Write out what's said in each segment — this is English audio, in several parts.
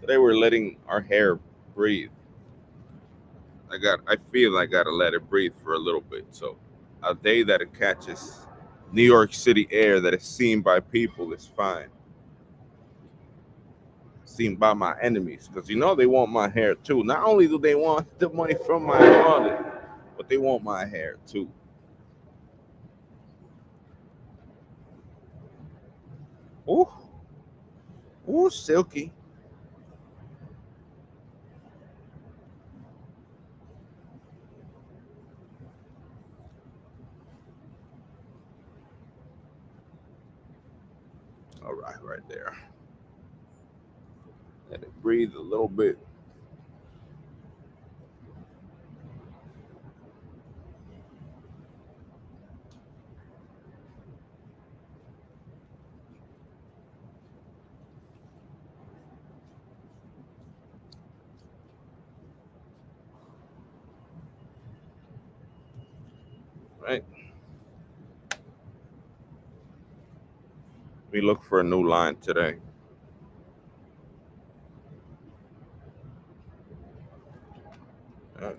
Today we're letting our hair breathe. I feel I gotta let it breathe for a little bit. So a day that it catches New York City air that is seen by people is fine. Seen by my enemies. Because they want my hair too. Not only do they want the money from my wallet, but they want my hair too. Ooh, ooh, silky. All right, right there. Let it breathe a little bit. Right. We look for a new line today. Uh,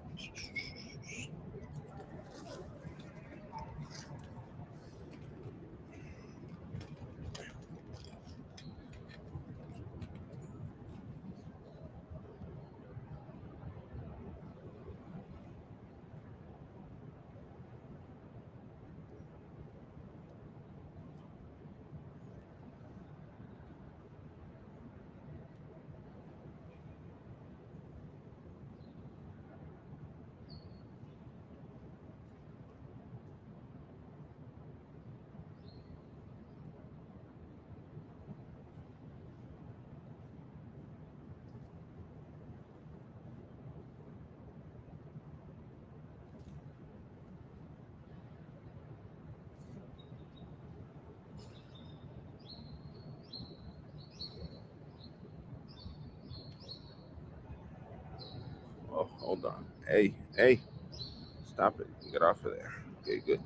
oh, hold on. Hey, hey, stop it. Get off of there. Okay, good.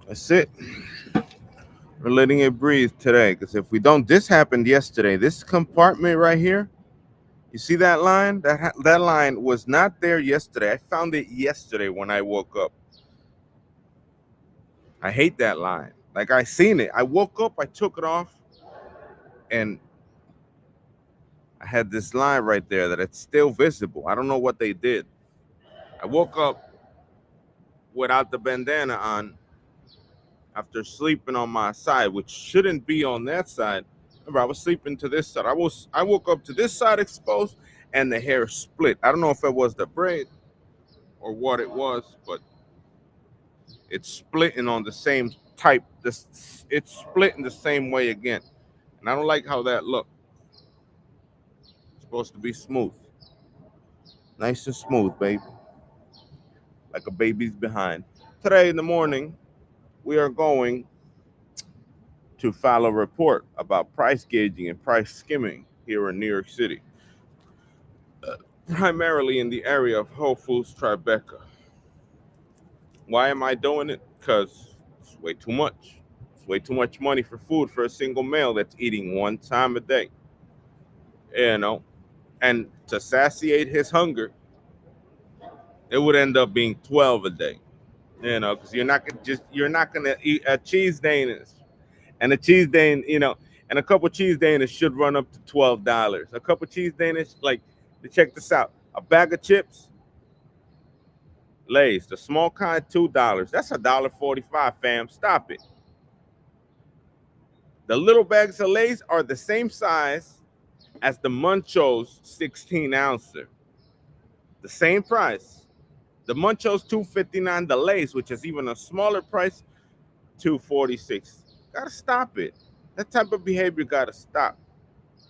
That's it. We're letting it breathe today. Because if we don't, this happened yesterday. This compartment right here, you see that line? That line was not there yesterday. I found it yesterday when I woke up. I hate that line. Like I seen it. I woke up, I took it off, and I had this line right there that it's still visible. I don't know what they did. I woke up without the bandana on after sleeping on my side, which shouldn't be on that side. Remember, I was sleeping to this side. I woke up to this side exposed and the hair split. I don't know if it was the braid or what it was, but it's splitting on the same type. It's splitting the same way again. And I don't like how that looked. It's supposed to be smooth. Nice and smooth, baby. like a baby's behind. Today in the morning, we are going to file a report about price gauging and price skimming here in New York City, primarily in the area of Whole Foods Tribeca. Why am I doing it? Because it's way too much. It's way too much money for food for a single male that's eating one time a day. You know, and to satiate his hunger, it would end up being 12 a day. You know, because you're not gonna eat a cheese Danish, and a cheese Dane, and a couple cheese Danish should run up to $12. A couple cheese Danish, like, check this out: a bag of chips, Lay's, the small kind, $2. That's $1.45, fam. Stop it. The little bags of Lay's are the same size as the Munchos 16 ouncer. The same price. The Munchos $2.59. The Lay's, which is even a smaller price, $2.46. Gotta stop it. That type of behavior gotta stop.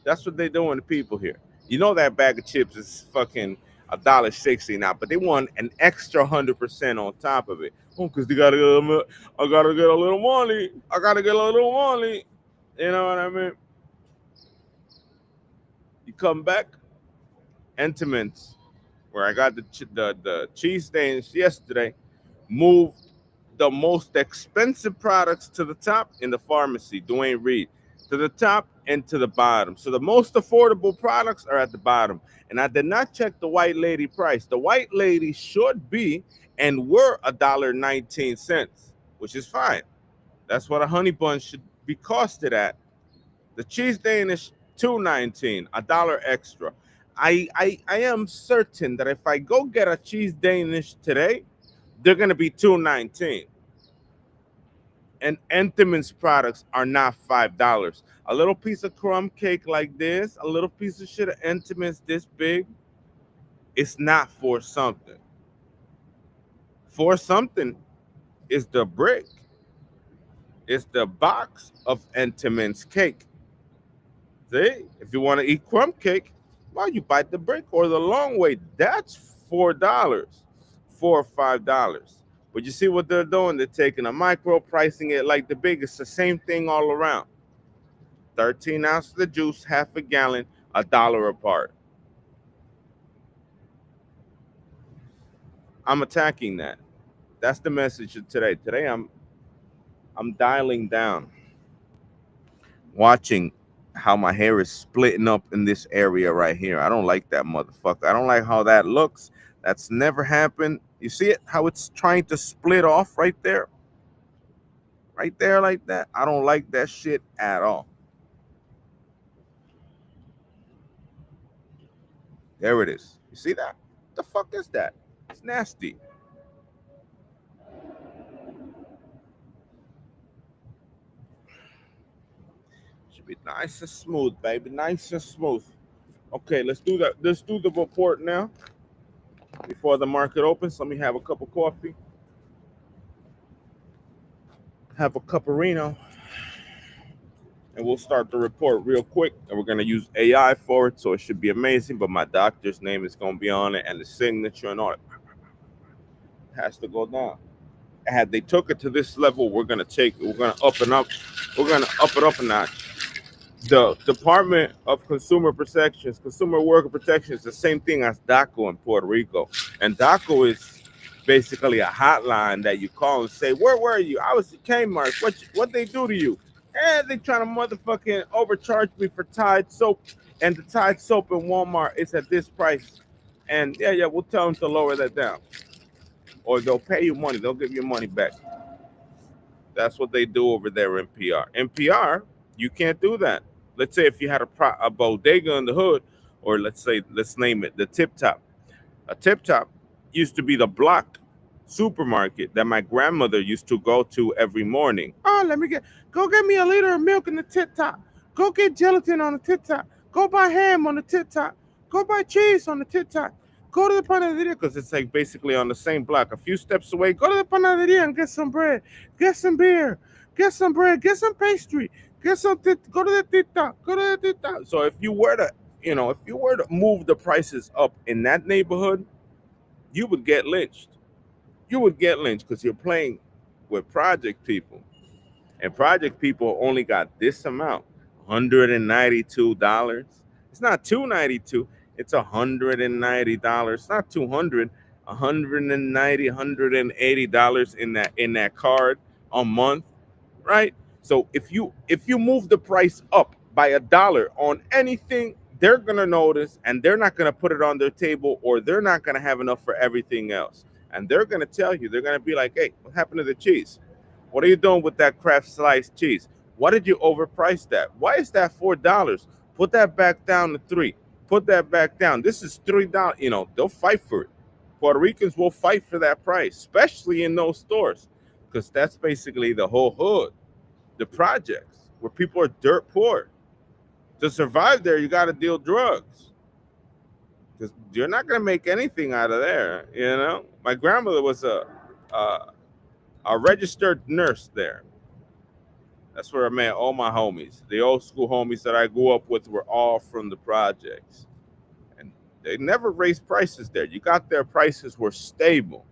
That's what they're doing to people here. You know that bag of chips is fucking $1.60 now, but they want an extra 100% on top of it. Oh, because they gotta get I gotta get a little money. I gotta get a little money. You know what I mean? You come back, Entenmann's, where I got the cheese stains yesterday, moved the most expensive products to the top in the pharmacy, Dwayne Reed, to the top and to the bottom. So the most affordable products are at the bottom. And I did not check the white lady price. The white lady should be and were $1.19, which is fine. That's what a honey bun should be costed at. The cheese Danish, $2.19, $1 extra. I am certain that if I go get a cheese Danish today, they're gonna be $2.19. And Entenmann's products are not $5. A little piece of crumb cake like this, a little piece of shit of Entenmann's this big, it's not for something. For something is the brick. It's the box of Entenmann's cake. See, if you want to eat crumb cake, well, you bite the brick or the long way. That's $4, $5. But you see what they're doing? They're taking a micro, pricing it like the big. It's the same thing all around. 13 ounces of juice, half a gallon, $1 apart. I'm attacking that. That's the message of today. Today I'm dialing down, watching how my hair is splitting up in this area right here. I don't like that motherfucker. I don't like how that looks. That's never happened. You see it? How it's trying to split off right there? Right there like that. I don't like that shit at all. There it is. You see that? What the fuck is that? It's nasty. Should be nice and smooth, baby. Nice and smooth. Okay, let's do that. Let's do the report now before the market opens. Let me have a cup of coffee. Have a cuparino. And we'll start the report real quick. And we're gonna use AI for it, so it should be amazing. But my doctor's name is gonna be on it, and the signature and all it has to go down. Had they took it to this level, we're gonna up and up. We're gonna up it up a notch. The Department of Consumer Worker Protection is the same thing as DACO in Puerto Rico. And DACO is basically a hotline that you call and say, where were you? I was at Kmart. What they do to you? And they trying to motherfucking overcharge me for Tide soap. And the Tide soap in Walmart is at this price. And yeah, we'll tell them to lower that down. Or they'll pay you money. They'll give you money back. That's what they do over there in PR. In PR, you can't do that. Let's say if you had a bodega in the hood, or let's name it the Tip Top. A Tip Top used to be the block supermarket that my grandmother used to go to every morning. Oh, go get me a liter of milk in the Tip Top. Go get gelatin on the Tip Top. Go buy ham on the Tip Top. Go buy cheese on the Tip Top. Go to the panaderia, because it's like basically on the same block, a few steps away. Go to the panaderia and get some bread, get some beer, get some bread, get some pastry, get some. Go to the tita, go to the tita. So if you were to move the prices up in that neighborhood, you would get lynched. you would get lynched because you're playing with project people, and project people only got this amount, $192. It's not 292. It's $190. Not 200. 190, $180 in that card a month, right? So if you move the price up by $1 on anything, they're gonna notice, and they're not gonna put it on their table, or they're not gonna have enough for everything else. And they're gonna tell you, they're gonna be like, "Hey, what happened to the cheese? What are you doing with that Kraft sliced cheese? Why did you overprice that? Why is that $4? Put that back down to 3. Put that back down. This is $3." They'll fight for it. Puerto Ricans will fight for that price, especially in those stores, because that's basically the whole hood, the projects where people are dirt poor. To survive there, you got to deal drugs, because you're not going to make anything out of there. My grandmother was a registered nurse there. That's where I met all my homies. The old school homies that I grew up with were all from the projects. And they never raised prices there. You got their prices were stable.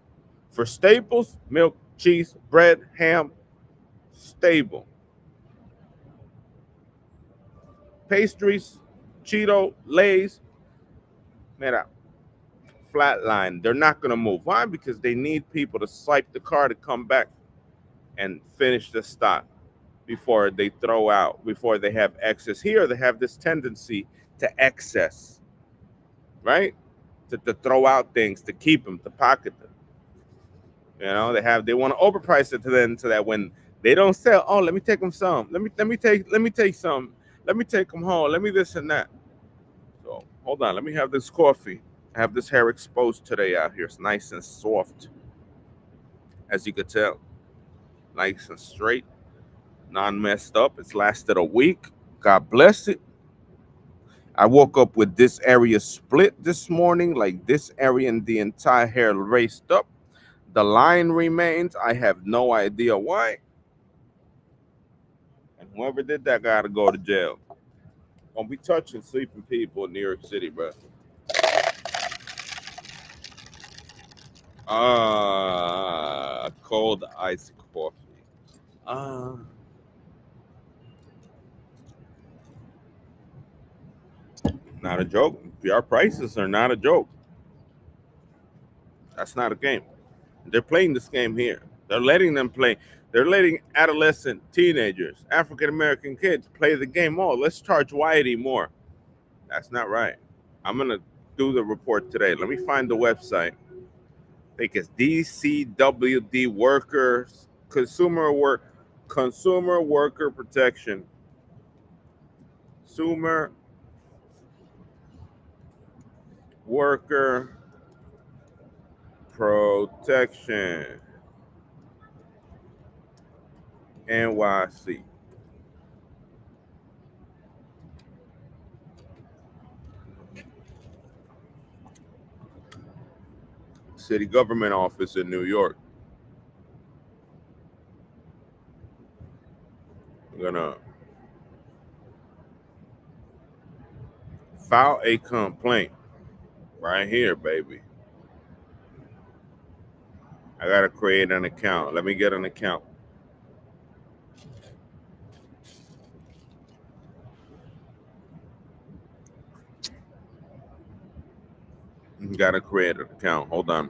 For staples, milk, cheese, bread, ham, stable. Pastries, Cheeto, Lay's, mira, flatline. They're not going to move. Why? Because they need people to swipe the card to come back and finish the stock before they throw out, before they have excess. Here, they have this tendency to excess, right? To throw out things, to keep them, to pocket them. They want to overprice it to then, so that when they don't sell, oh, let me take them some. Let me take some. Let me take them home. Let me this and that. So hold on. Let me have this coffee. I have this hair exposed today out here. It's nice and soft, as you could tell. Nice and straight, non messed up. It's lasted a week. God bless it. I woke up with this area split this morning, like this area and the entire hair raised up. The line remains. I have no idea why. And whoever did that got to go to jail. Don't be touching sleeping people in New York City, bro. Cold iced coffee. Uh, Not a joke. PR prices are not a joke. That's not a game. They're playing this game here. They're letting them play. They're letting adolescent teenagers, African American kids play the game. Oh, let's charge Whitey more. That's not right. I'm gonna do the report today. Let me find the website. I think it's DCWD Workers Consumer Worker Protection. Consumer Worker Protection NYC. City government office in New York. I'm gonna file a complaint right here, baby. I gotta create an account. Let me get an account. Gotta create an account. Hold on.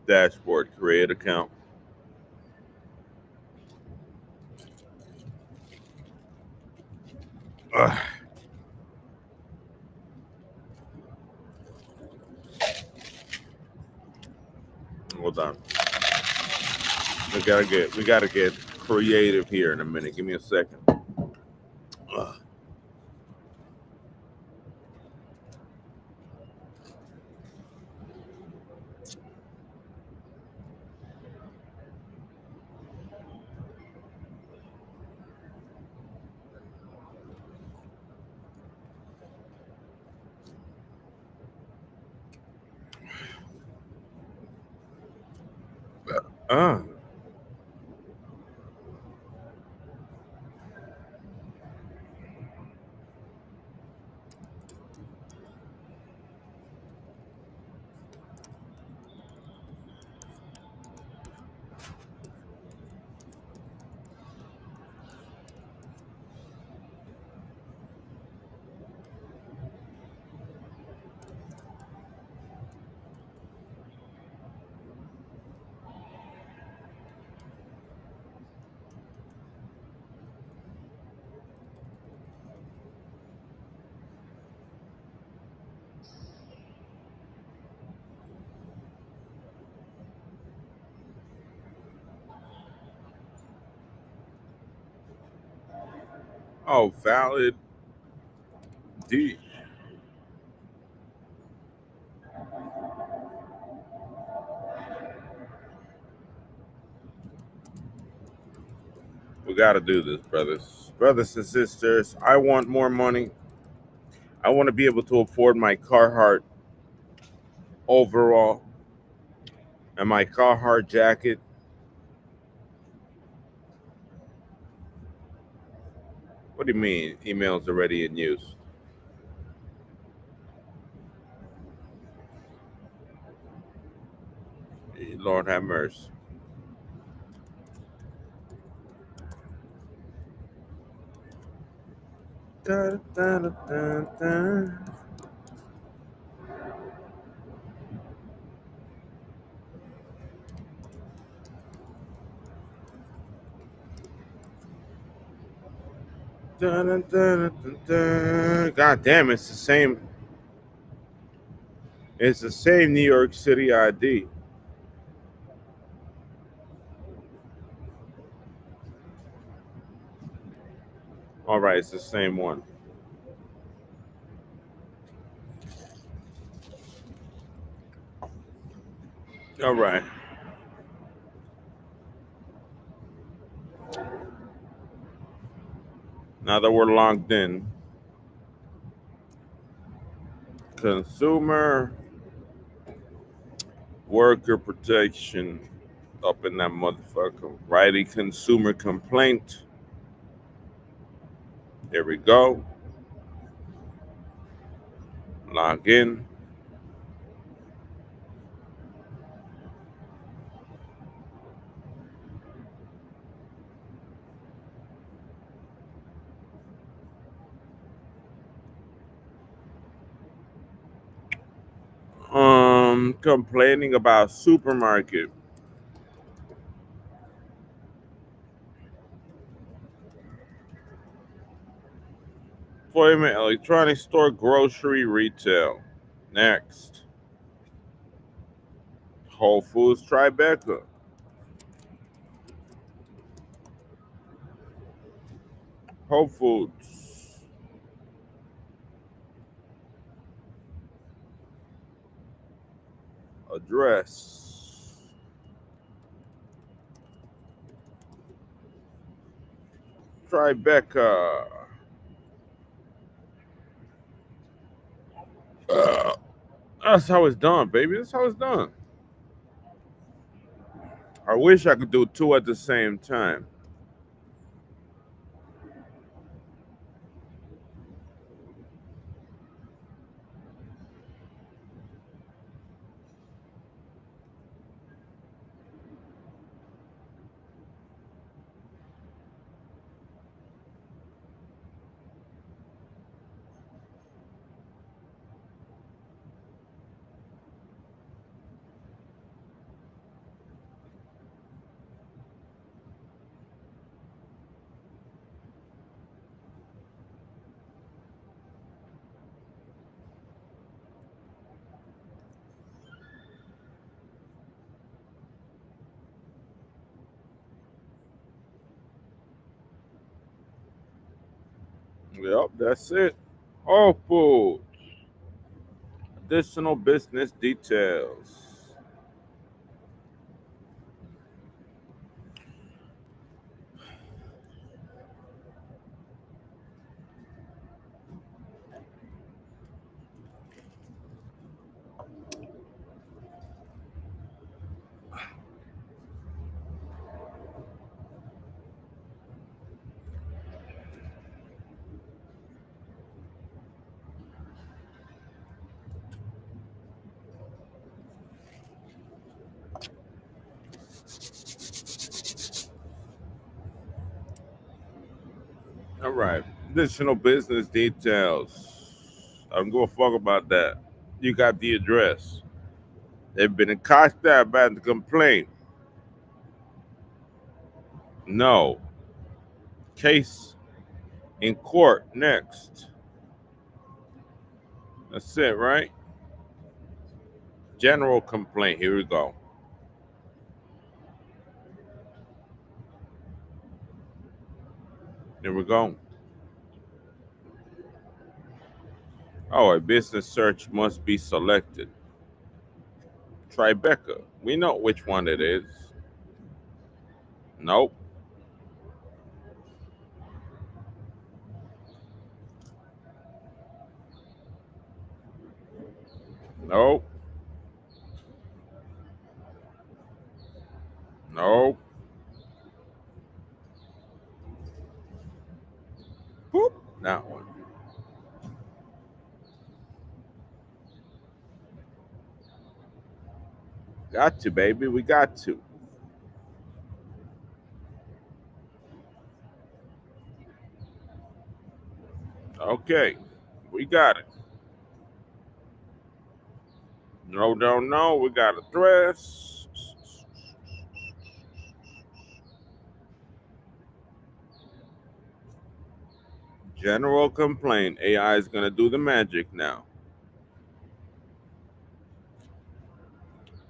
Dashboard, create account. Ugh. Hold on. We gotta get creative here in a minute. Give me a second. Ugh. Ah. Oh, valid D. We got to do this, brothers and sisters. I want more money. I want to be able to afford my Carhartt overall and my Carhartt jacket. What do you mean? Email's already in use. Lord have mercy. Da, da, da, da, da. Da, da, da, da, da. God damn, it's the same. It's the same New York City ID. All right, it's the same one. All right. Now that we're logged in, consumer worker protection up in that motherfucker. Writing consumer complaint. There we go. Log in. Complaining about supermarket. Employment, electronic store, grocery, retail. Next. Whole Foods Tribeca. Whole Foods. Address. Tribeca. Uh, that's how it's done, baby. That's how it's done. I wish I could do two at the same time. Yep, that's it. Whole Foods. Additional business details. All right. Additional business details. I don't give a fuck about that. You got the address. They've been in contact about the complaint. No. Case in court next. That's it, right? General complaint. Here we go. Here we go. Oh, a business search must be selected. Tribeca. We know which one it is. Nope. Nope. Nope. Boop. That one. Got to, baby. We got to. Okay. We got it. No, don't know. We got address. General complaint. AI is going to do the magic now.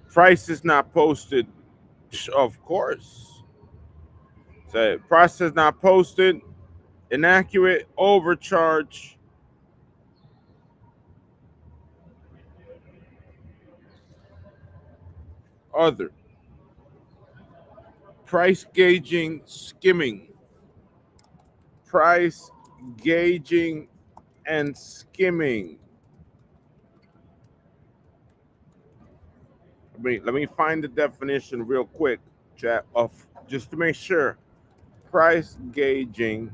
Price is not posted. Of course. Say price is not posted. Inaccurate. Overcharge. Other. Price gauging. Skimming. Price gauging and skimming. Let me find the definition real quick, chat, of just to make sure. Price gauging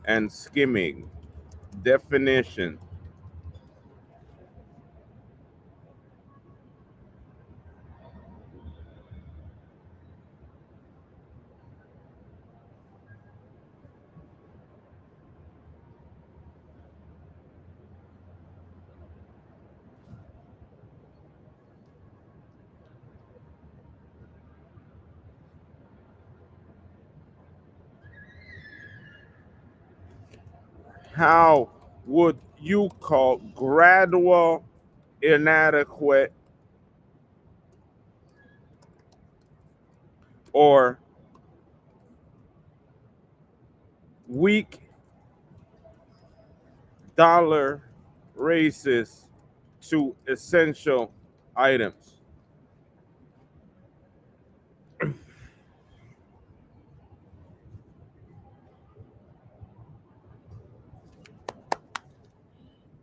and skimming. Definition. How would you call gradual inadequate or weak dollar raises to essential items?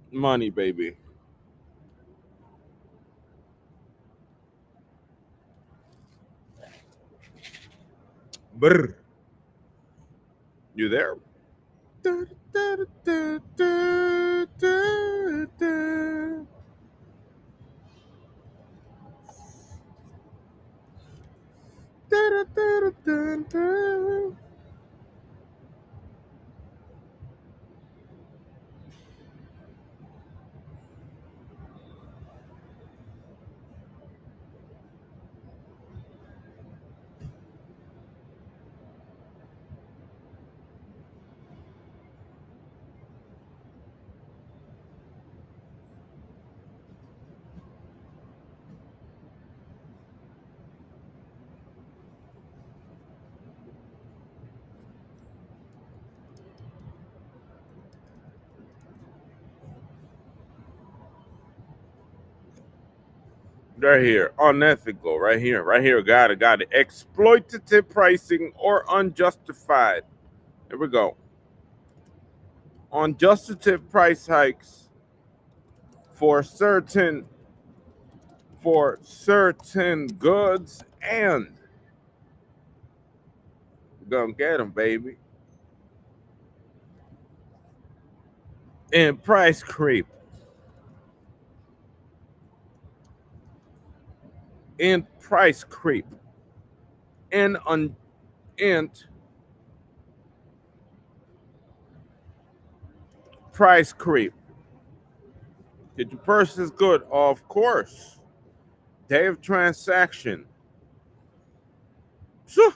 Money, baby. Brr. You there? Right here, unethical. Right here, right here. Got it. Exploitative pricing or unjustified. Here we go. Unjustified price hikes for certain goods, and we're gonna get them, baby. And price creep. And price creep. And un and price creep. Did you purchase good? Of course. Day of transaction. Phew.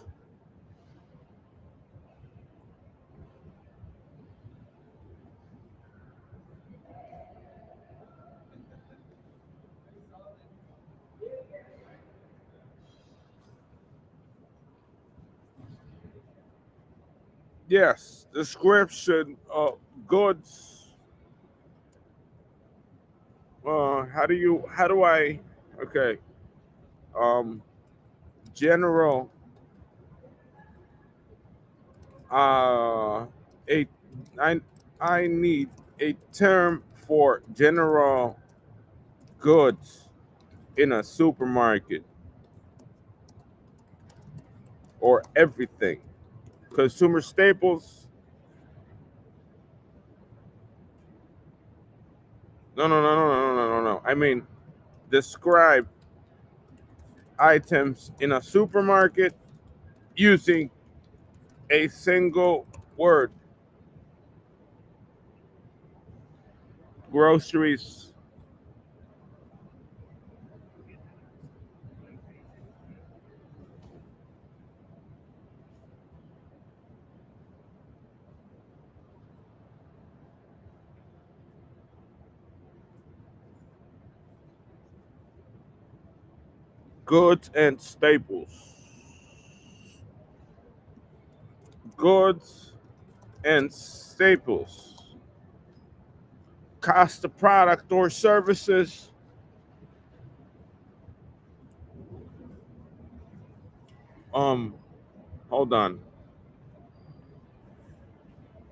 Yes, description of goods. How do I, okay, um, general, uh, a, I, I need a term for general goods in a supermarket or everything. Consumer staples. No, no, no, no, no, no, no, no. I mean, describe items in a supermarket using a single word. Groceries, goods and staples. Goods and staples. Cost of product or services. Um, hold on.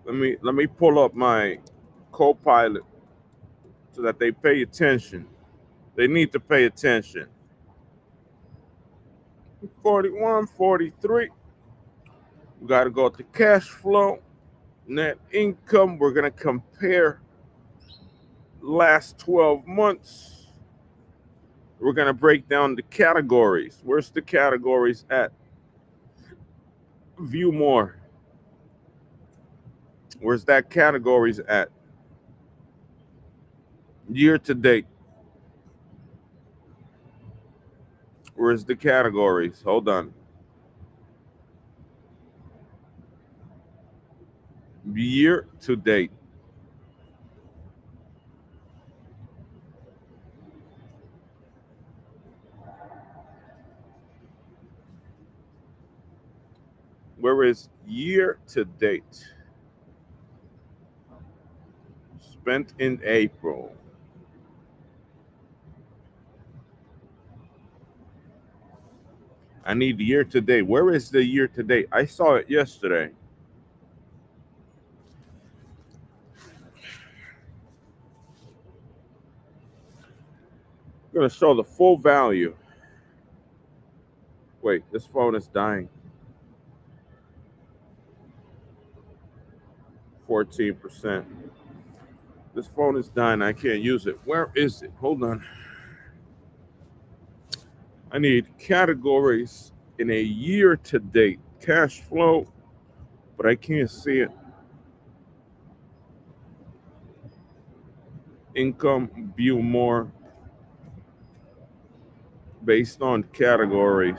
Let me pull up my co-pilot so that they pay attention. They need to pay attention. 41, 43. We got to go to cash flow, net income. We're going to compare last 12 months. We're going to break down the categories. Where's the categories at? View more. Where's that categories at? Year to date. Where's the categories? Hold on. Year to date. Where is year to date? Spent in April. I need year to date. Where is the year to date? I saw it yesterday. I'm going to show the full value. Wait, this phone is dying. 14%. This phone is dying. I can't use it. Where is it? Hold on. I need categories in a year to date. Cash flow, but I can't see it. Income, view more based on categories.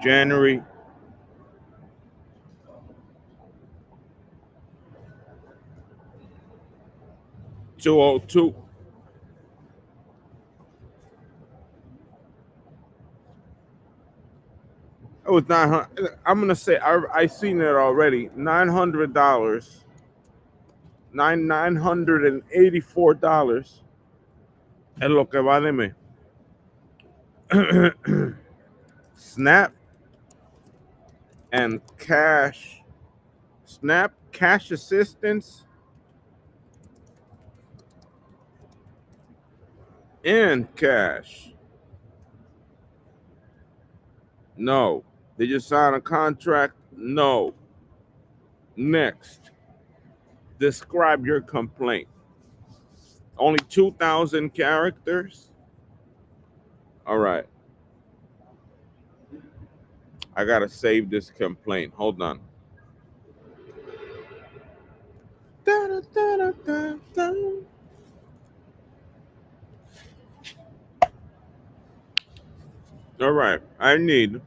January 202. It was 900. I'm gonna say I seen it already. $900. $984. Es lo que vale me. Snap and cash. Snap cash assistance and cash. No. Did you sign a contract? No. Next, describe your complaint. Only 2,000 characters? All right. I got to save this complaint. Hold on. Da, da, da, da, da. All right. I need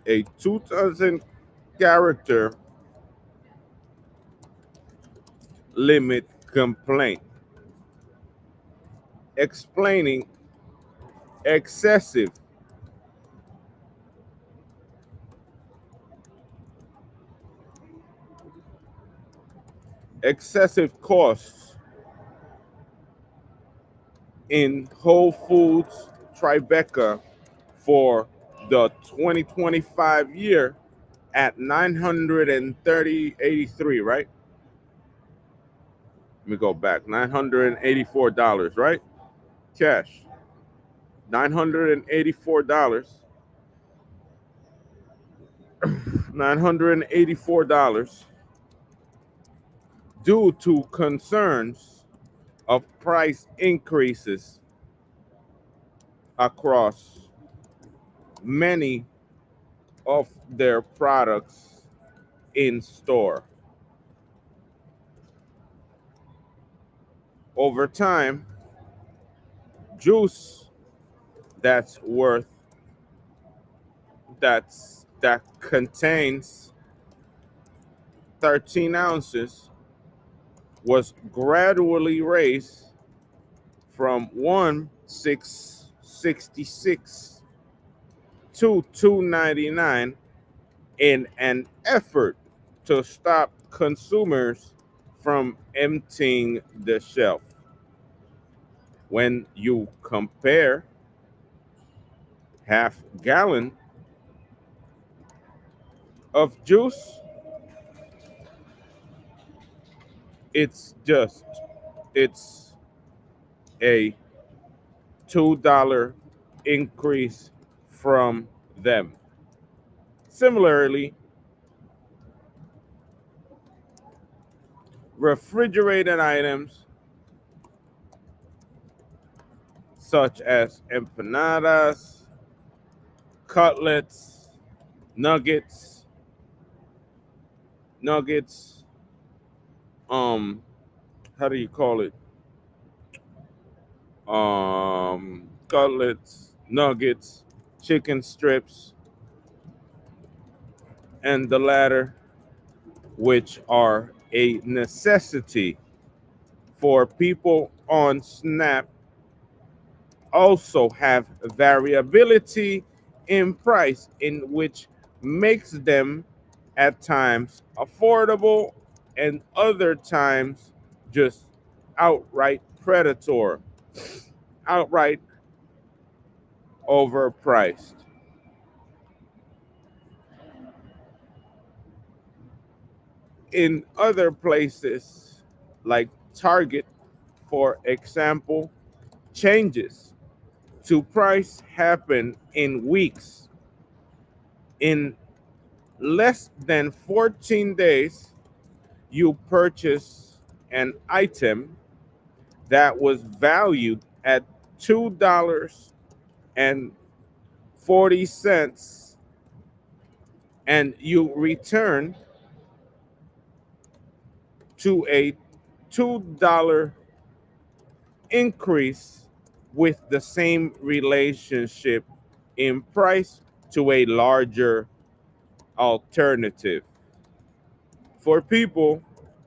a 2,000 character limit complaint explaining excessive costs in Whole Foods Tribeca for the 2025 year at 930.83, right? Let me go back. $984, right? Cash. $984. $984 due to concerns of price increases across many of their products in store. Over time, juice that's worth that contains 13 ounces was gradually raised from 1,666 to 299 in an effort to stop consumers from emptying the shelf. When you compare half gallon of juice, it's just it's a $2 increase from them. Similarly, refrigerated items such as empanadas, cutlets, nuggets, nuggets, um, how do you call it? Cutlets, nuggets, chicken strips, and the latter, which are a necessity for people on SNAP, also have variability in price, in which makes them at times affordable and other times just outright predator, outright overpriced. In other places, like Target, for example, changes to price happen in weeks. In less than 14 days, you purchase an item that was valued at $2.40 and you return to a $2 increase with the same relationship in price to a larger alternative. For people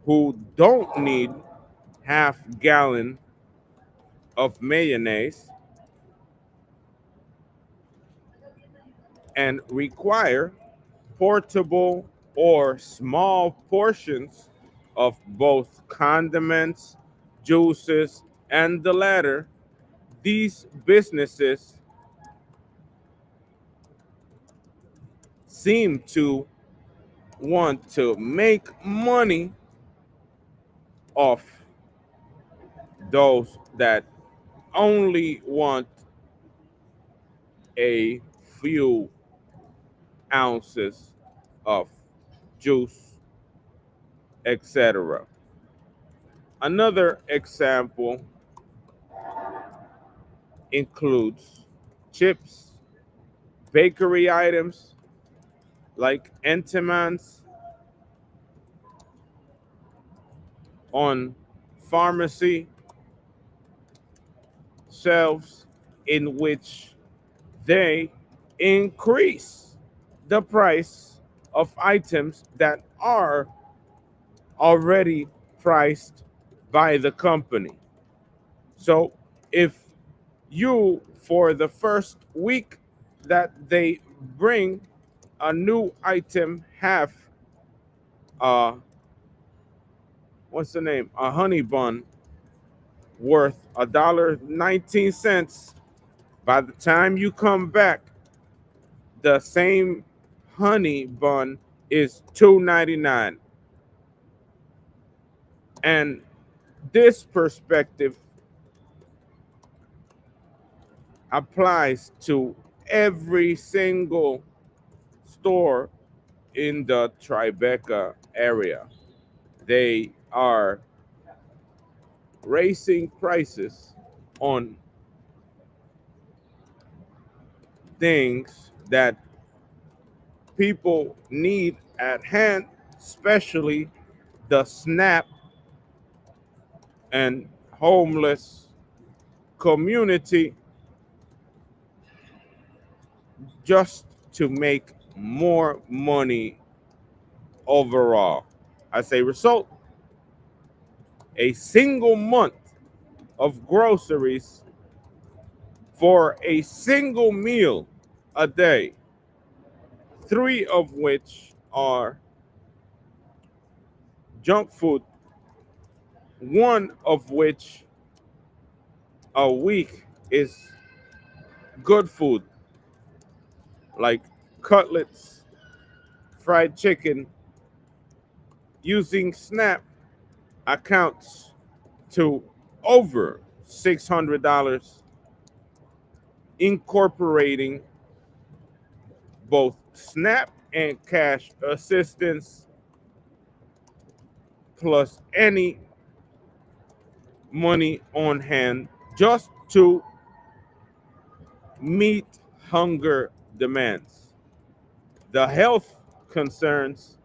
who don't need half gallon of mayonnaise and require portable or small portions of both condiments, juices, and the latter, these businesses seem to want to make money off those that only want a few ounces of juice, etc. Another example includes chips, bakery items like Entenmann's on pharmacy shelves, in which they increase the price of items that are already priced by the company. So if you, for the first week that they bring a new item, have uh what's the name, a honey bun worth $1.19, by the time you come back, the same honey bun is $2.99. And this perspective applies to every single store in the Tribeca area. They are raising prices on things that people need at hand, especially the SNAP and homeless community, just to make more money overall. As a result, a single month of groceries for a single meal a day, three of which are junk food, one of which a week is good food like cutlets, fried chicken, using SNAP accounts to over $600, incorporating both SNAP and cash assistance, plus any money on hand just to meet hunger demands. The health concerns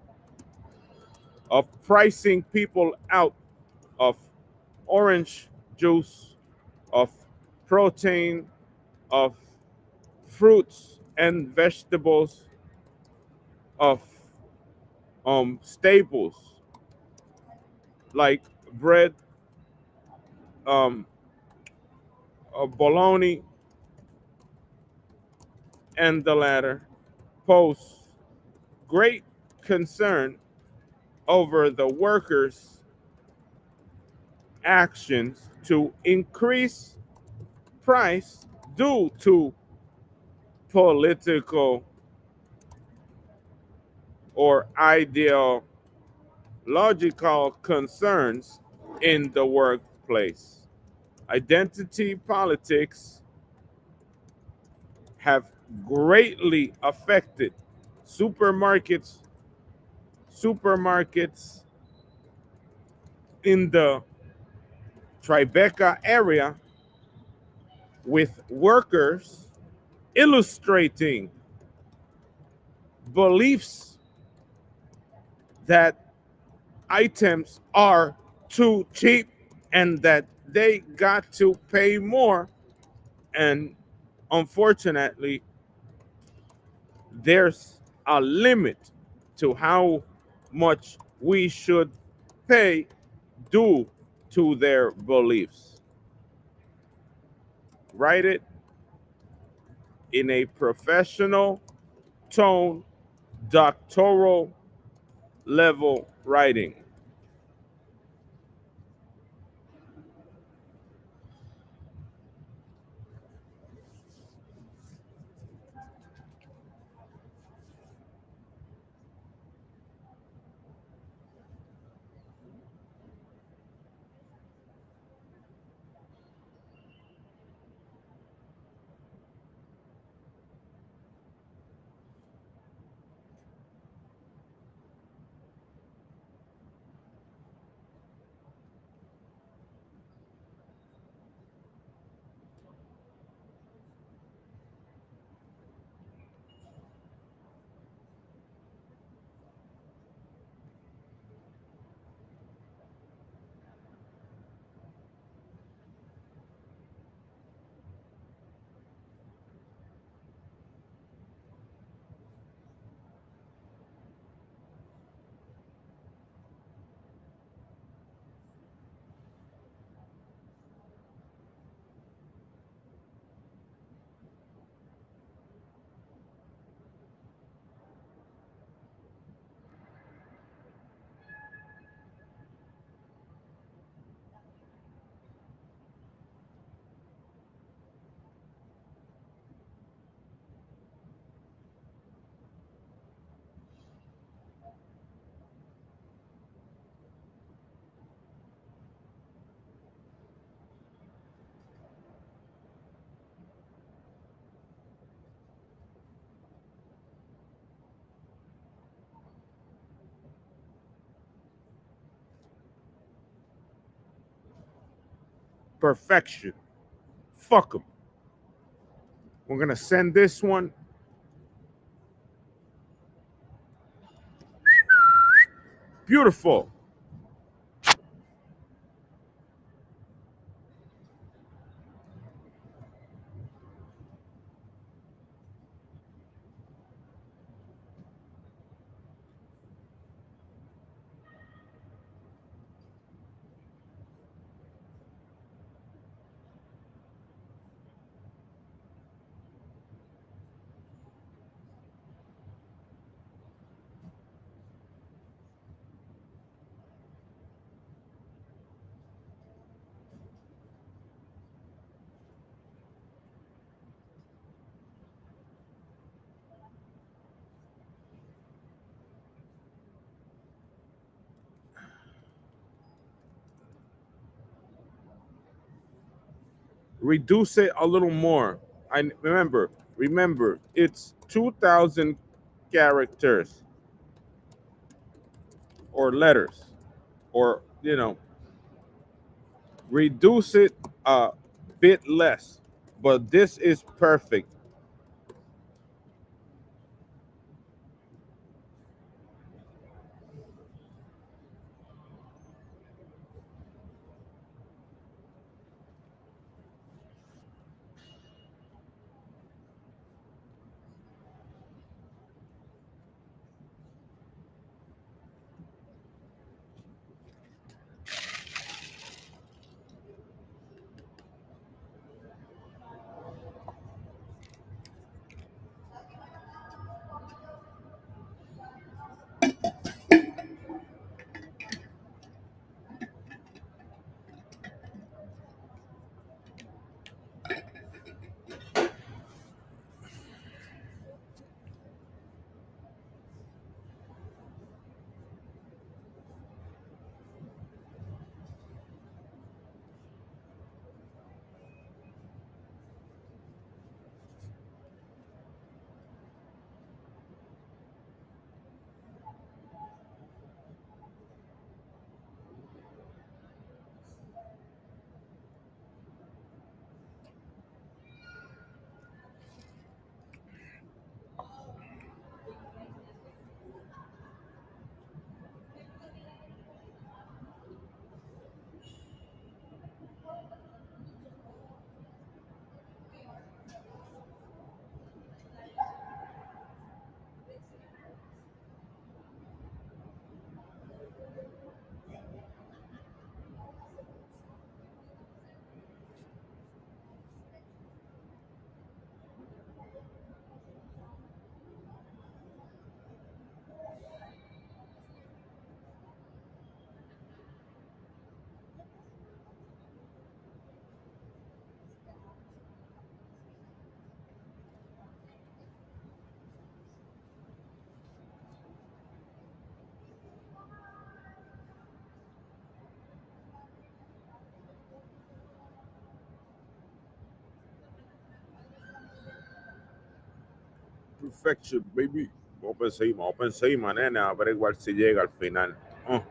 of pricing people out of orange juice, of protein, of fruits and vegetables, of staples like bread, um, bologna, and the latter, pose great concern over the workers' actions to increase price due to political or ideological concerns in the workplace. Identity politics have greatly affected supermarkets supermarkets in the Tribeca area, with workers illustrating beliefs that items are too cheap and that they got to pay more. And unfortunately, there's a limit to how much we should pay due to their beliefs. Write it in a professional tone, doctoral level writing. Perfection. Fuck them. We're gonna send this one. Beautiful. Reduce it a little more. I remember, it's 2,000 characters or letters, or reduce it a bit less. But this is perfect. Perfection, baby. Vamos a seguir, manena, a ver igual si llega al final. Oh.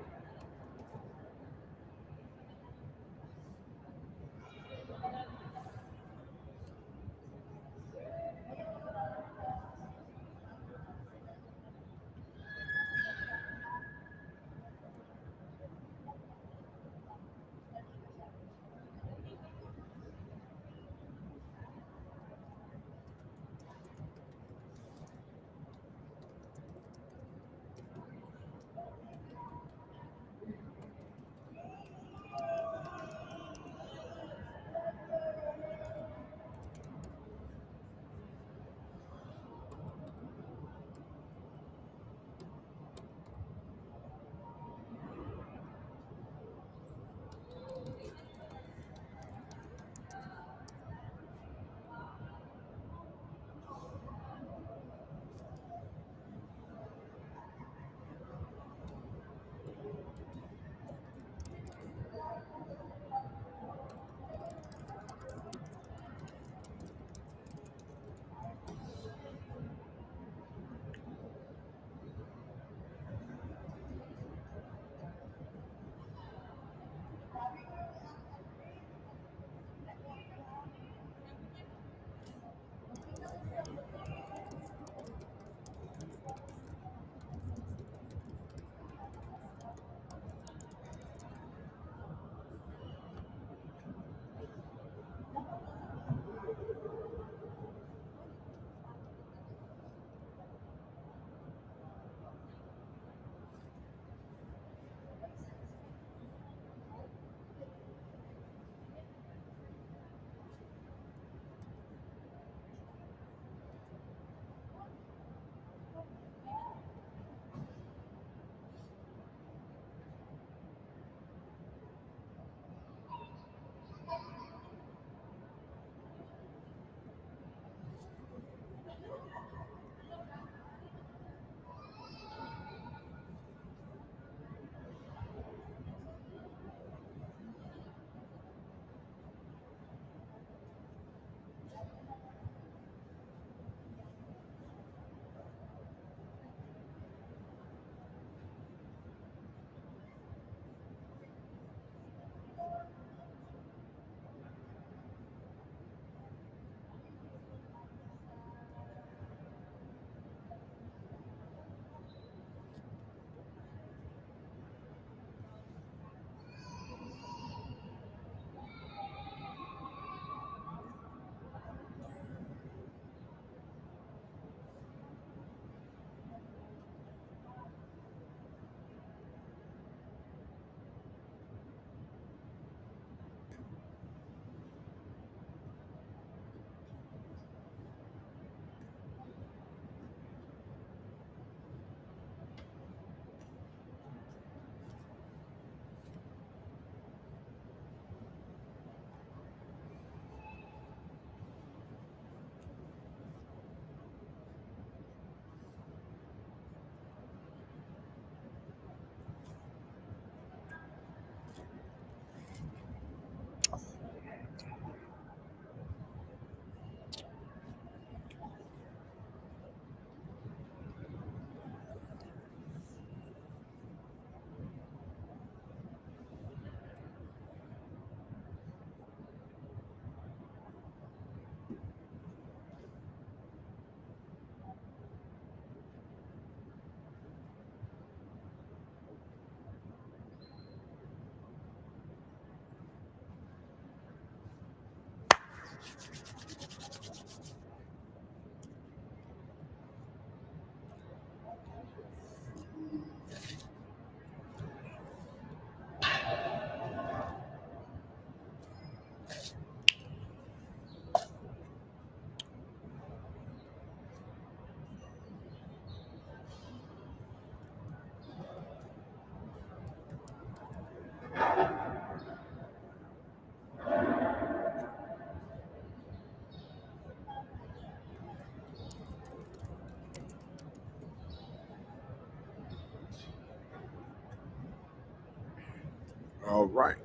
All right.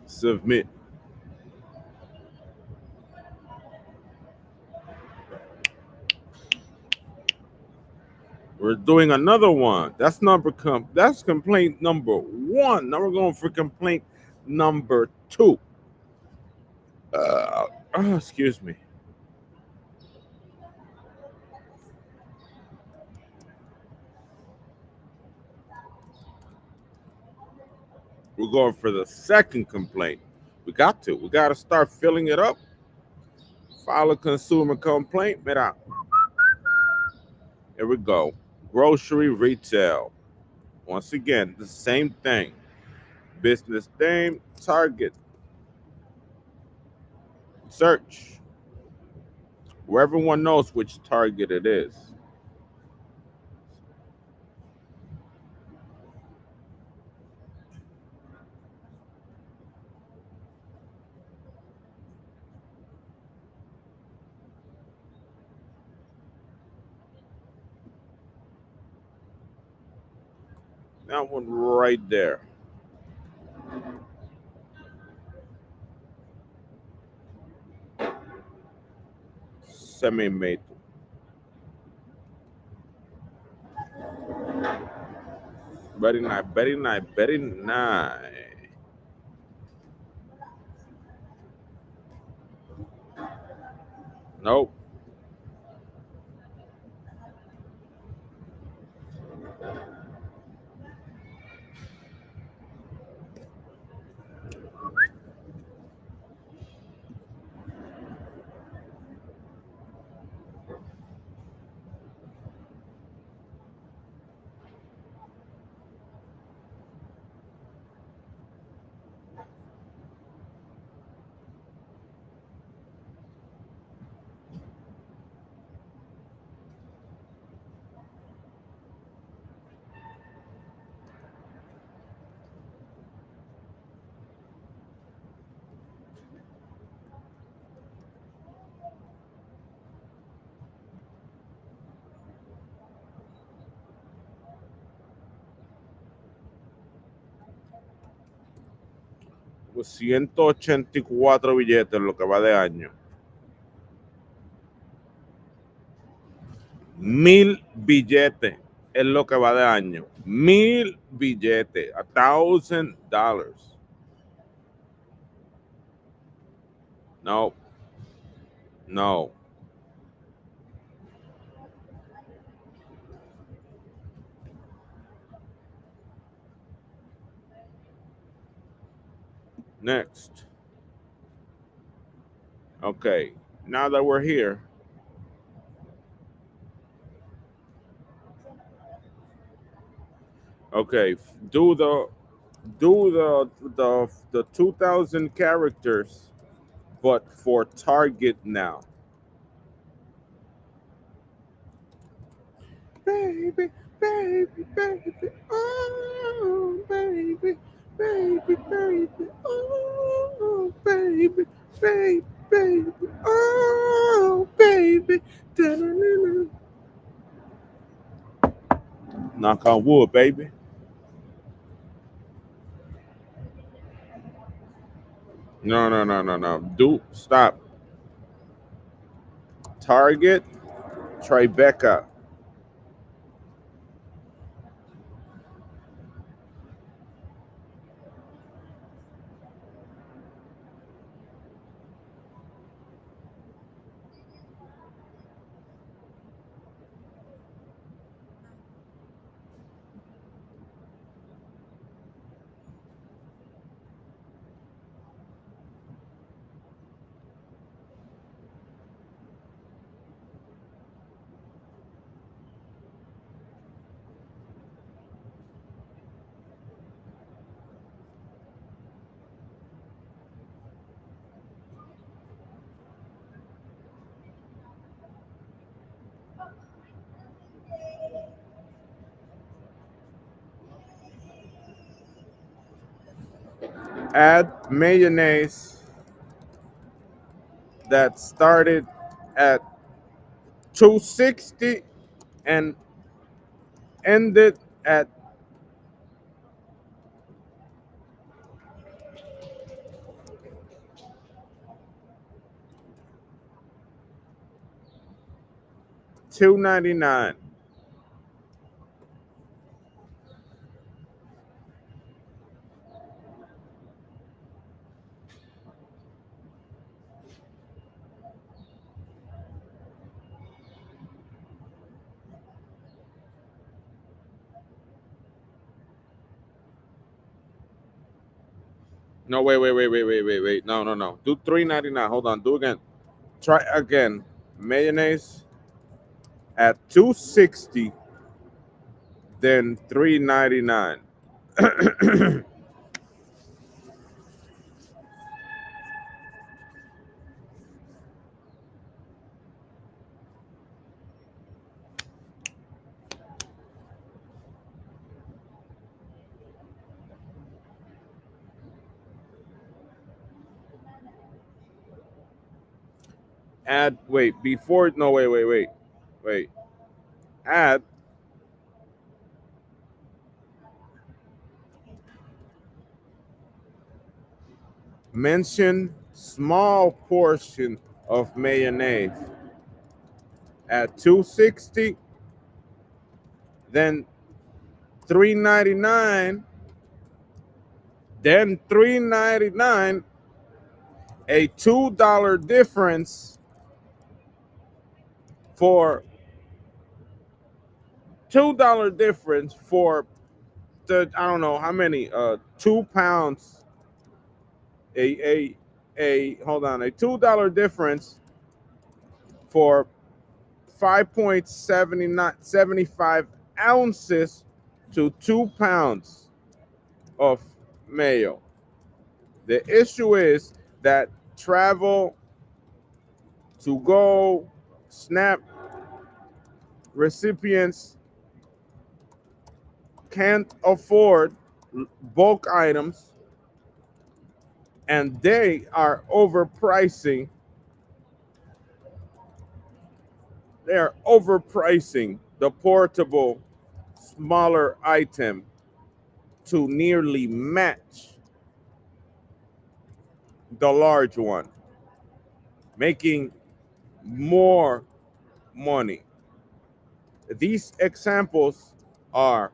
Submit. We're doing another one. That's complaint number one. Now we're going for complaint number two. Excuse me. We're going for the second complaint. We got to. We got to start filling it up. File a consumer complaint. Mira. Here we go. Grocery retail. Once again, the same thing. Business name, Target. Search. Where everyone knows which Target it is. That one right there. Semi-made. Very nice, very nice, very nice. Nope. Pues 184 billetes lo que va de año. 1000 billetes es lo que va de año. 1000 billetes. $1,000. No. No. Next. Okay. Now that we're here, okay, do the 2000 characters but for Target now. Baby, baby, baby, oh baby, baby, baby, oh baby, baby, baby, oh baby. Da-na-na-na. Knock on wood, baby. No, no, no, no, no. Do stop. Target, Tribeca. Add mayonnaise that started at 260 and ended at $2.99. No, wait. No. Do $3.99. Hold on. Do again. Try again. Mayonnaise at 260, then $3.99. Add wait before no wait. Add mention small portion of mayonnaise at 260, then 3.99, then 3.99, a $2 difference for the I don't know how many 2 pounds, a hold on, a $2 difference for 5.75 ounces to 2 pounds of mayo. The issue is that travel, to go, SNAP recipients can't afford bulk items, and they are overpricing. They are overpricing the portable smaller item to nearly match the large one, making more money. These examples are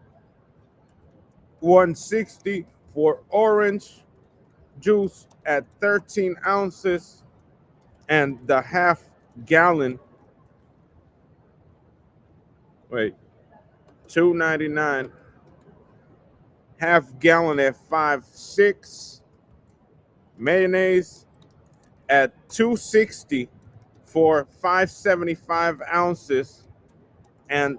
160 for orange juice at 13 ounces, and the half gallon, wait, 2.99, half gallon at 5.6, mayonnaise at 260 for 575 ounces, and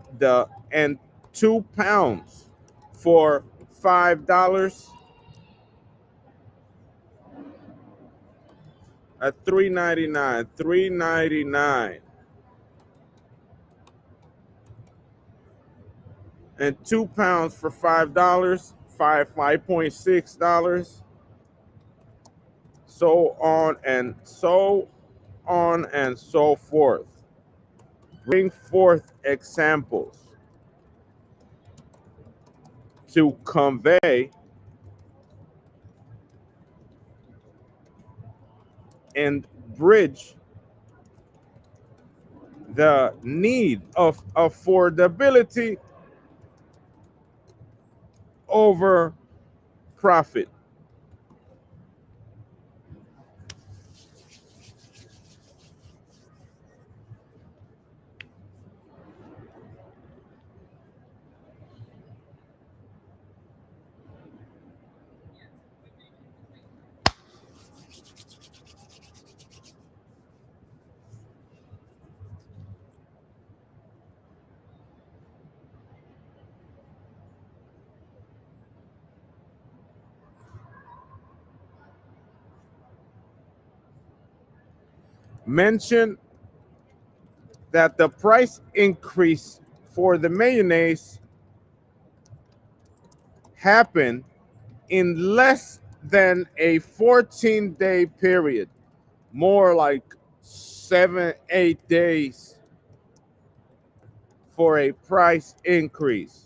2 pounds for $5 at 3.99, 3.99, and 2 pounds for $5, 5.6, so on and so forth. Bring forth examples to convey and bridge the need of affordability over profit. Mention that the price increase for the mayonnaise happened in less than a 14-day period, more like 7, 8 days for a price increase.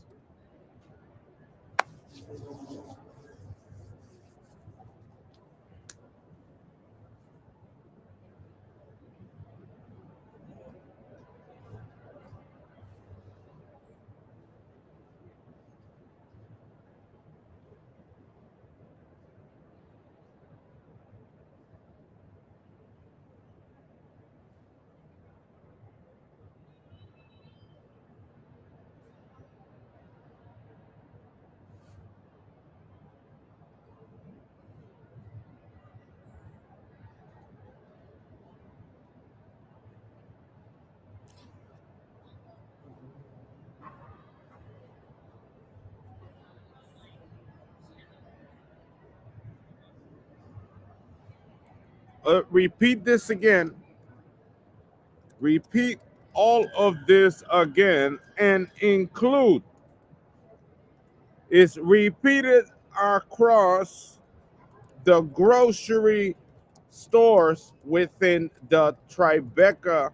repeat this again. Repeat all of this again and include is repeated across the grocery stores within the Tribeca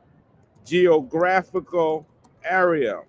geographical area.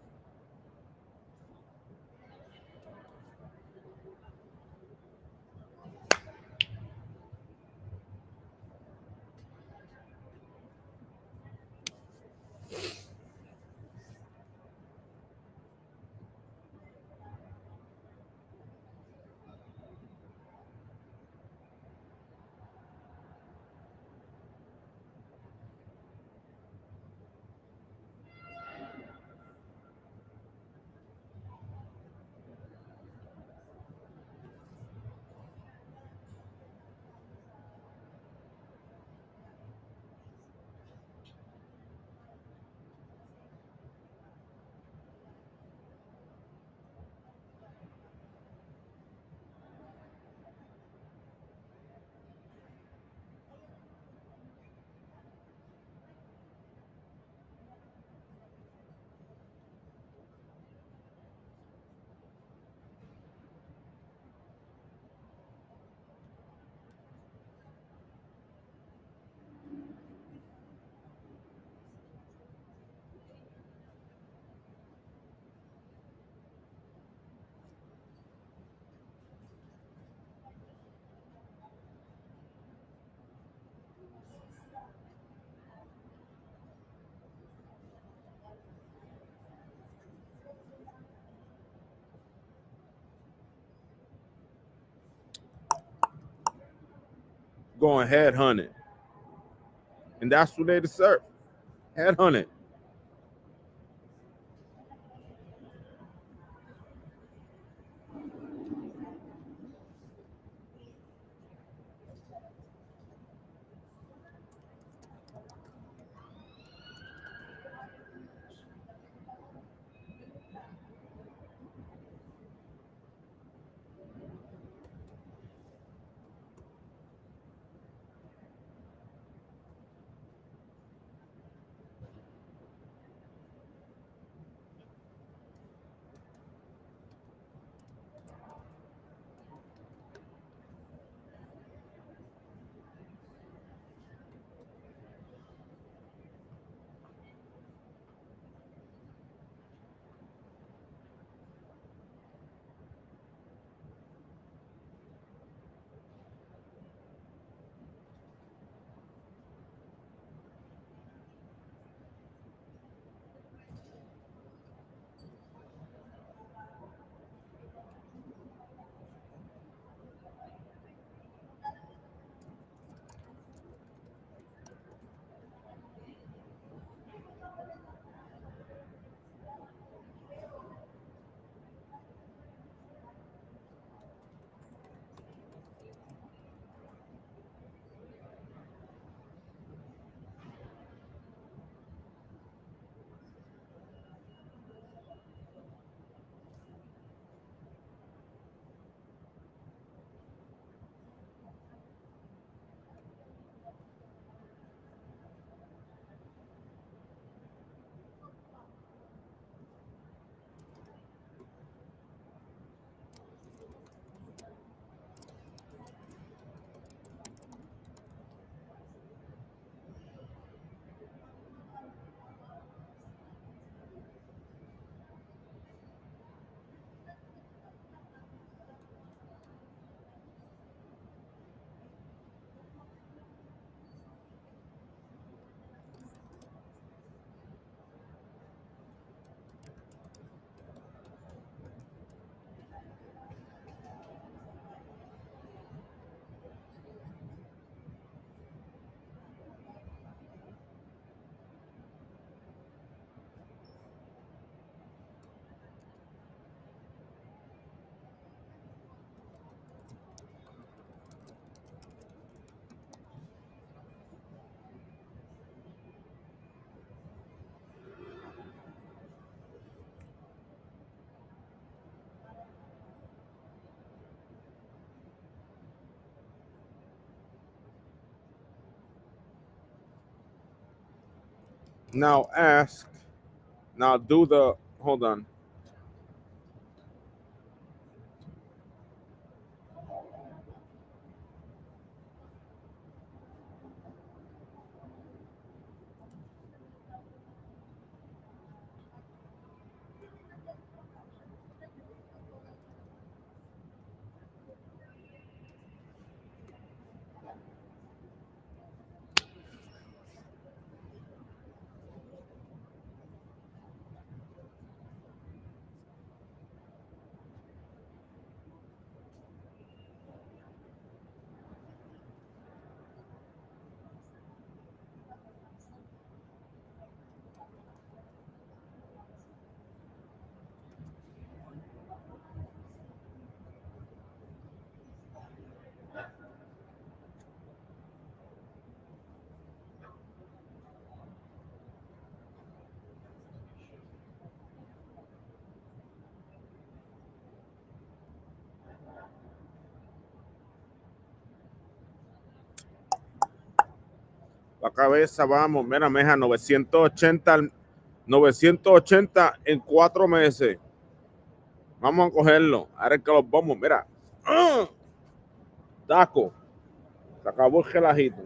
Going headhunted. And that's what they deserve. Headhunted. Now ask. Now do the. Hold on. La cabeza, vamos. Mira, meja, 980 en 4 meses. Vamos a cogerlo. Ahora es que los vamos. Mira. ¡Ah! Taco. Se acabó el relajito.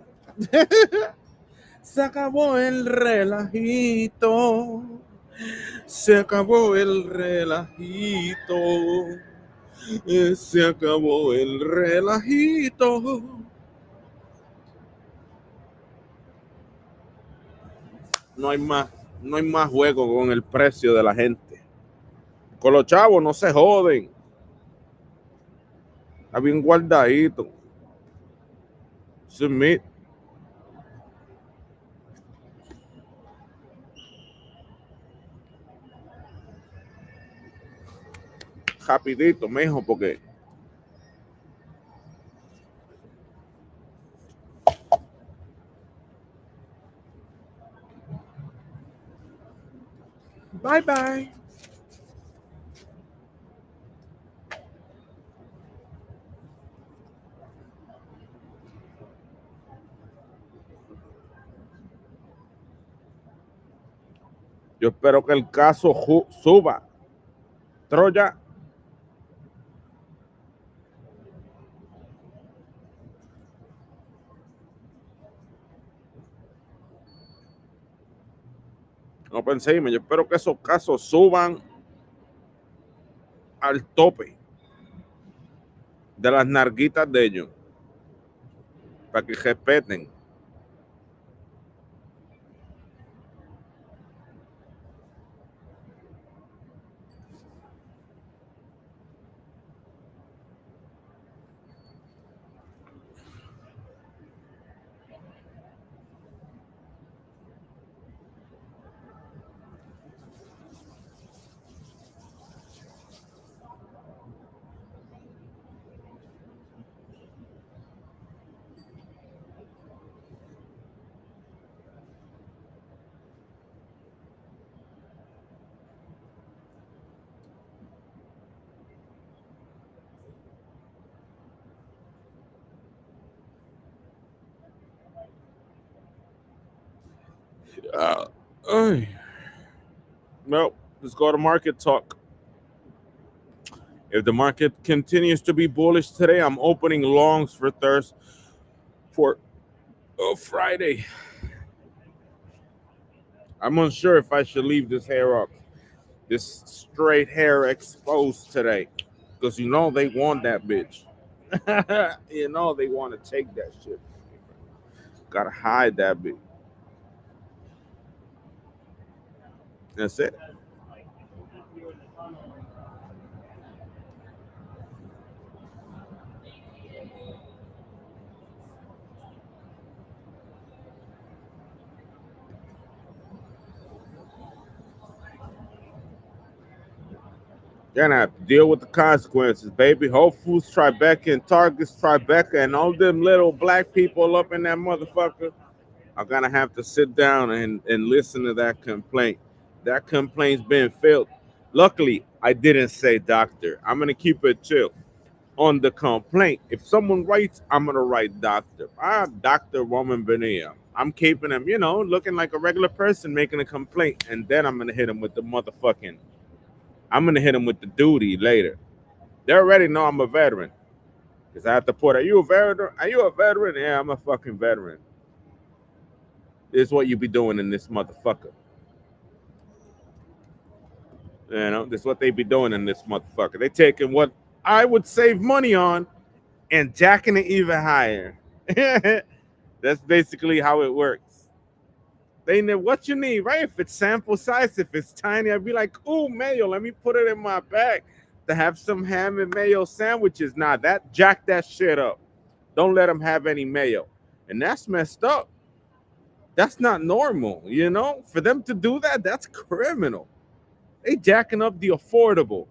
Se acabó el relajito. Se acabó el relajito. Se acabó el relajito. No hay más, no hay más juego con el precio de la gente. Con los chavos no se joden. Está bien guardadito. Submit. Rapidito, mijo, porque bye bye. Yo espero que el caso suba. Troya. No pensé, yo espero que esos casos suban al tope de las narguitas de ellos. Para que respeten. Well, let's go to market talk. If the market continues to be bullish today, I'm opening longs for Thursday for Friday. I'm unsure if I should leave this hair up, this straight hair exposed today, because you know they want that bitch. You know they want to take that shit. Gotta hide that bitch. That's it. You're gonna have to deal with the consequences, baby. Whole Foods Tribeca and Targets Tribeca and all them little black people up in that motherfucker are gonna have to sit down and listen to that complaint. That complaint's been filled. Luckily, I didn't say doctor. I'm gonna keep it chill on the complaint. If someone writes, I'm gonna write doctor. Doctor Woman Benia. I'm keeping them, looking like a regular person making a complaint, and then I'm gonna hit them with the motherfucking. I'm gonna hit them with the duty later. They already know I'm a veteran because I have to put. Are you a veteran? Are you a veteran? Yeah, I'm a fucking veteran. This is what you be doing in this motherfucker. This is what they be doing in this motherfucker. They taking what I would save money on and jacking it even higher. That's basically how it works. They know what you need, right? If it's sample size, if it's tiny, I'd be like, "Ooh, mayo, let me put it in my bag to have some ham and mayo sandwiches." Nah, that jack that shit up. Don't let them have any mayo, and that's messed up. That's not normal, For them to do that, that's criminal. They jacking up the affordable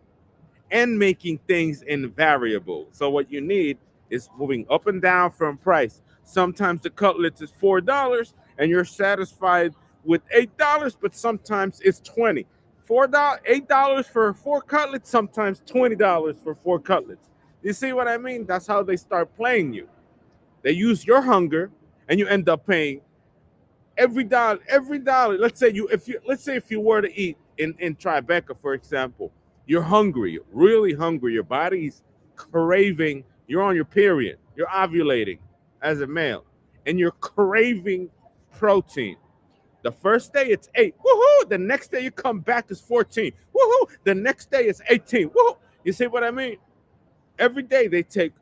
and making things invariable. So what you need is moving up and down from price. Sometimes the cutlets is $4 and you're satisfied with $8, but sometimes it's 20. $8 for 4 cutlets, sometimes $20 for 4 cutlets. You see what I mean? That's how they start playing you. They use your hunger and you end up paying every dollar. Let's say if you were to eat in Tribeca, for example, you're hungry, really hungry. Your body's craving. You're on your period. You're ovulating as a male, and you're craving protein. The first day it's 8. Woohoo! The next day you come back is 14. Woohoo! The next day it's 18. Woohoo! You see what I mean? Every day they take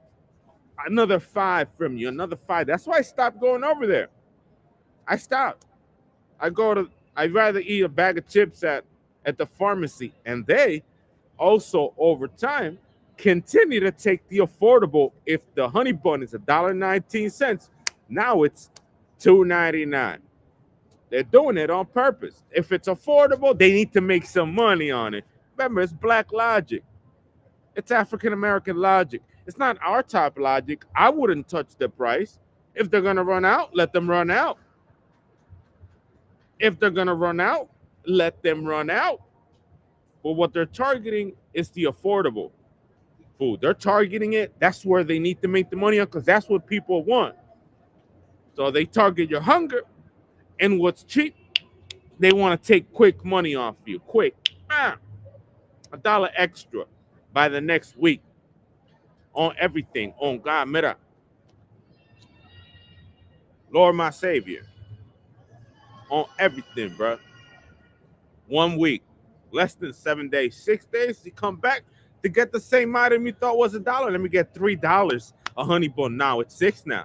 another 5 from you, another 5. That's why I stopped going over there. I stopped. I'd rather eat a bag of chips at the pharmacy. And they also over time continue to take the affordable. If the honey bun is $1.19, now it's $2.99. They're doing it on purpose. If it's affordable, they need to make some money on it. Remember, it's black logic. It's African American logic. It's not our type logic. I wouldn't touch the price. If they're gonna run out, let them run out. If they're gonna run out, let them run out. But what they're targeting is the affordable food. They're targeting it. That's where they need to make the money on because that's what people want. So they target your hunger and what's cheap. They want to take quick money off you. Quick. $1 extra by the next week on everything. On God, mira. Lord, my Savior. On everything, bro. 1 week. Less than 7 days. 6 days, you come back to get the same item you thought was $1. Let me get $3 a honey bun. Now it's 6 now.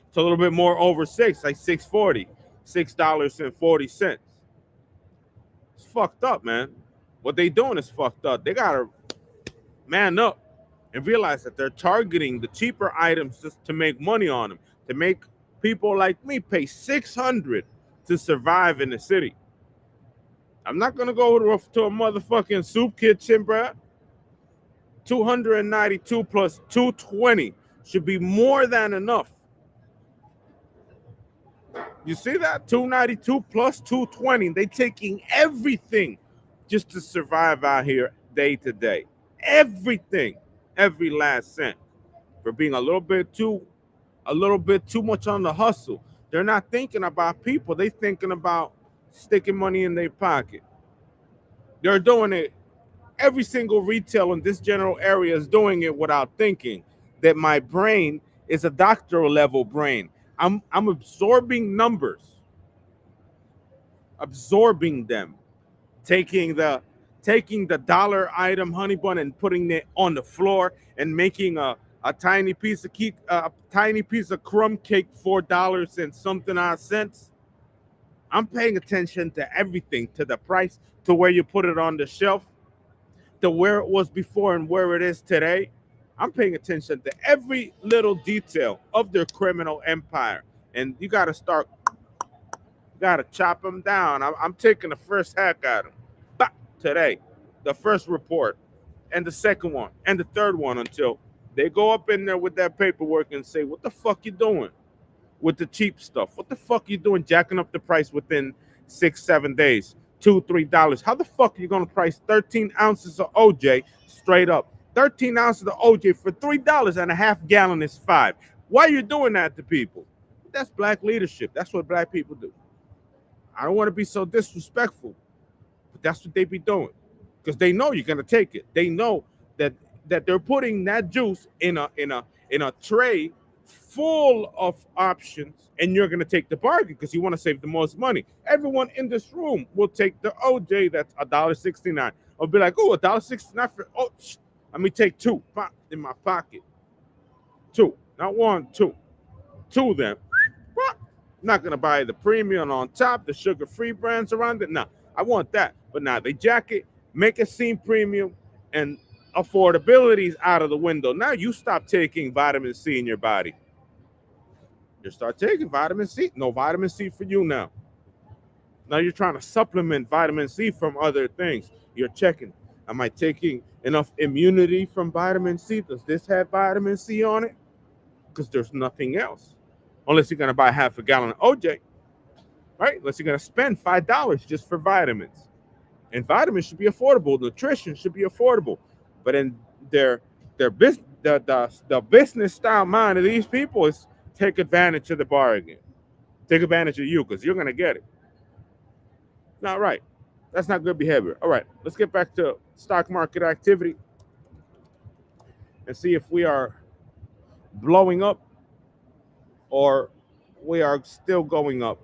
It's a little bit more over 6, like $6.40. $6.40. It's fucked up, man. What they doing is fucked up. They gotta man up and realize that they're targeting the cheaper items just to make money on them, to make people like me pay $600 to survive in the city. I'm not gonna go to a motherfucking soup kitchen, bruh. 292 plus 220 should be more than enough. You see that? 292 plus 220. They taking everything just to survive out here day to day. Everything, every last cent. For being a little bit too much on the hustle. They're not thinking about people. They thinking about sticking money in their pocket. They're doing it. Every single retail in this general area is doing it without thinking that my brain is a doctoral level brain. I'm absorbing numbers, absorbing them, taking the dollar item honey bun and putting it on the floor and making a tiny piece of crumb cake $4 and something odd cents. I'm paying attention to everything, to the price, to where you put it on the shelf, to where it was before and where it is today. I'm paying attention to every little detail of their criminal empire. And you got to chop them down. I'm taking the first hack at them. Bah, today, the first report, and the second one, and the third one until they go up in there with that paperwork and say, what the fuck you doing with the cheap stuff? What the fuck you doing jacking up the price within 6-7 days? $2-3. How the fuck are you gonna price 13 ounces of OJ straight up? 13 ounces of OJ for $3 and a half gallon is $5. Why are you doing that to people? That's black leadership. That's what black people do. I don't want to be so disrespectful, but that's what they be doing because they know you're gonna take it. They know that they're putting that juice in a tray full of options, and you're gonna take the bargain because you want to save the most money. Everyone in this room will take the OJ that's $1.69. I'll be like, oh, $1.69 for let me take two in my pocket. Two, not one, two. Two of them. I'm not gonna buy the premium on top, the sugar-free brands around it. Nah, I want that. But now they jack it, make it seem premium, and affordability is out of the window. Now you stop taking vitamin C in your body. You start taking vitamin C. No vitamin C for you now. Now you're trying to supplement vitamin C from other things. You're checking. Am I taking enough immunity from vitamin C? Does this have vitamin C on it? Because there's nothing else. Unless you're going to buy half a gallon of OJ, right? Unless you're going to spend $5 just for vitamins. And vitamins should be affordable. Nutrition should be affordable. But in their business, the business style mind of these people is take advantage of the bargain. Take advantage of you because you're going to get it. Not right. That's not good behavior. All right, let's get back to stock market activity and see if we are blowing up or we are still going up.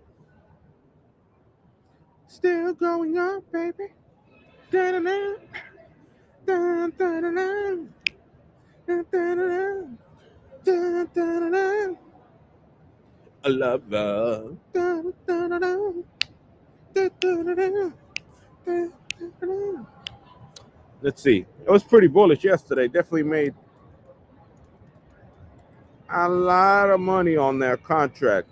Still going up, baby. Da-da-da. Da-da-da-da. Da-da-da-da. Da-da-da-da. I love love. Da-da-da-da. Da-da-da-da. Da-da-da-da. Let's see. It was pretty bullish yesterday. Definitely made a lot of money on their contract.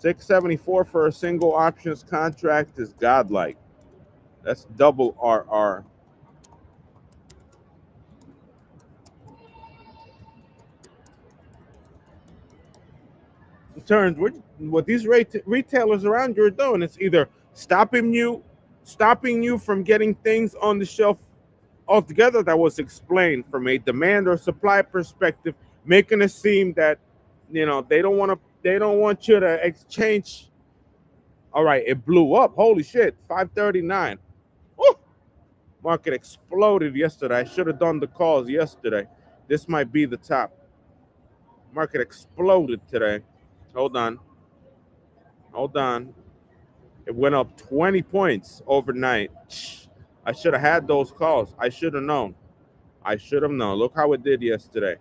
674 for a single options contract is godlike. That's double RR. In terms what these retailers around you are doing, it's either stopping you from getting things on the shelf altogether that was explained from a demand or supply perspective, making it seem that they don't want you to exchange. All right, it blew up. Holy shit, 539. Woo! Market exploded yesterday. I should have done the calls yesterday. This might be the top. Market exploded today. Hold on. It went up 20 points overnight. I should have had those calls. I should have known. Look how it did yesterday.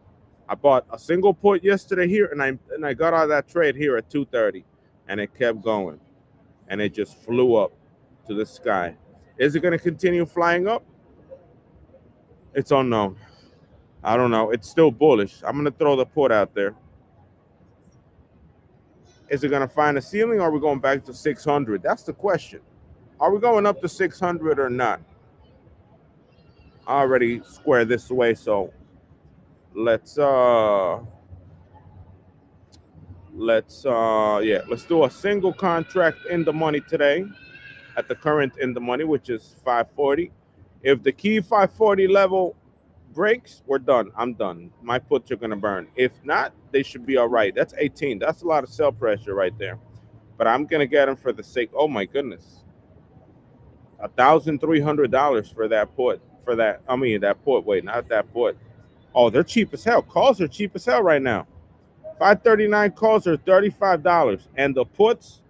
I bought a single put yesterday here, and I got out of that trade here at 2:30, and it kept going, and it just flew up to the sky. Is it going to continue flying up? It's unknown. I don't know. It's still bullish. I'm going to throw the put out there. Is it going to find a ceiling, or are we going back to 600? That's the question. Are we going up to 600 or not? I already squared this away, so let's do a single contract in the money today at the current in the money, which is 540. If the key 540 level breaks, we're done. I'm done. My puts are going to burn. If not, they should be all right. That's 18. That's a lot of sell pressure right there. But I'm going to get them for the sake. Oh, my goodness. $1,300 for that put. That put. Wait, not that put. Oh, they're cheap as hell. Calls are cheap as hell right now. 539 calls are $35. And the puts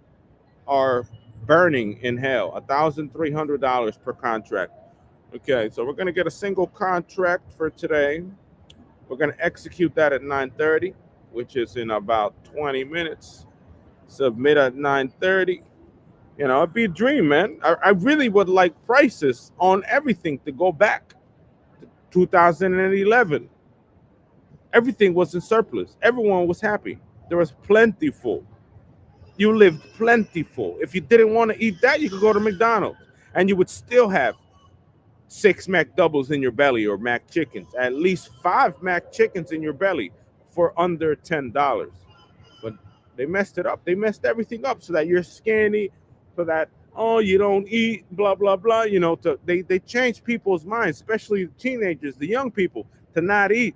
are burning in hell. $1,300 per contract. Okay, so we're going to get a single contract for today. We're going to execute that at 9:30, which is in about 20 minutes. Submit at 9:30. It'd be a dream, man. I really would like prices on everything to go back to 2011. Everything was in surplus. Everyone was happy. There was plentiful. You lived plentiful. If you didn't want to eat that, you could go to McDonald's, and you would still have 6 McDoubles in your belly or Mac chickens, at least 5 Mac chickens in your belly for under $10. But they messed it up. They messed everything up so that you're skinny, so that, you don't eat, blah, blah, blah. They change people's minds, especially the teenagers, the young people, to not eat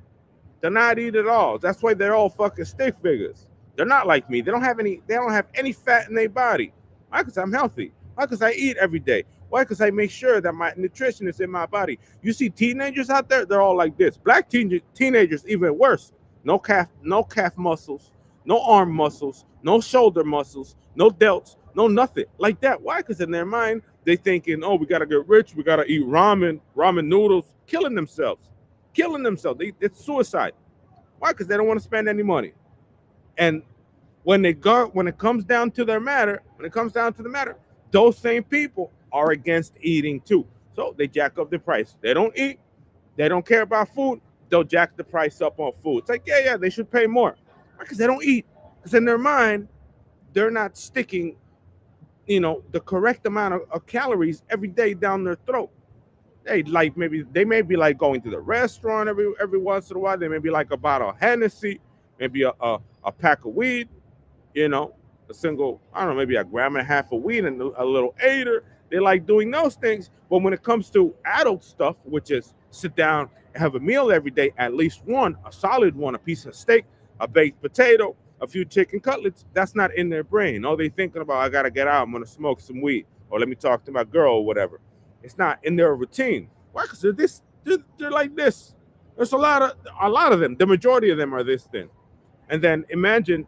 at all. That's why they're all fucking stick figures. They're not like me. They don't have any fat in their body. Why? Because I'm healthy. Why? Because I eat every day. Why? Because I make sure that my nutrition is in my body. You see teenagers out there, they're all like this. Black teenagers even worse. No calf muscles, no arm muscles, no shoulder muscles, no delts, no nothing like that. Why? Because in their mind, they thinking, oh, we gotta get rich, we gotta eat ramen noodles, killing themselves. It's suicide. Why? Because they don't want to spend any money. And when it comes down to the matter, those same people are against eating too. So they jack up the price. They don't eat. They don't care about food. They'll jack the price up on food. It's like, yeah, they should pay more because they don't eat. Because in their mind, they're not sticking, the correct amount of calories every day down their throat. They may be like going to the restaurant every once in a while. They may be like a bottle of Hennessy, maybe a pack of weed, you know, a single, I don't know, maybe a gram and a half of weed and a little aider. They like doing those things. But when it comes to adult stuff, which is sit down and have a meal every day, at least one, a solid one, a piece of steak, a baked potato, a few chicken cutlets, that's not in their brain. All they thinking about, I got to get out, I'm going to smoke some weed, or let me talk to my girl or whatever. It's not in their routine. Why? Because they're like this. There's a lot of them. The majority of them are this thing. And then imagine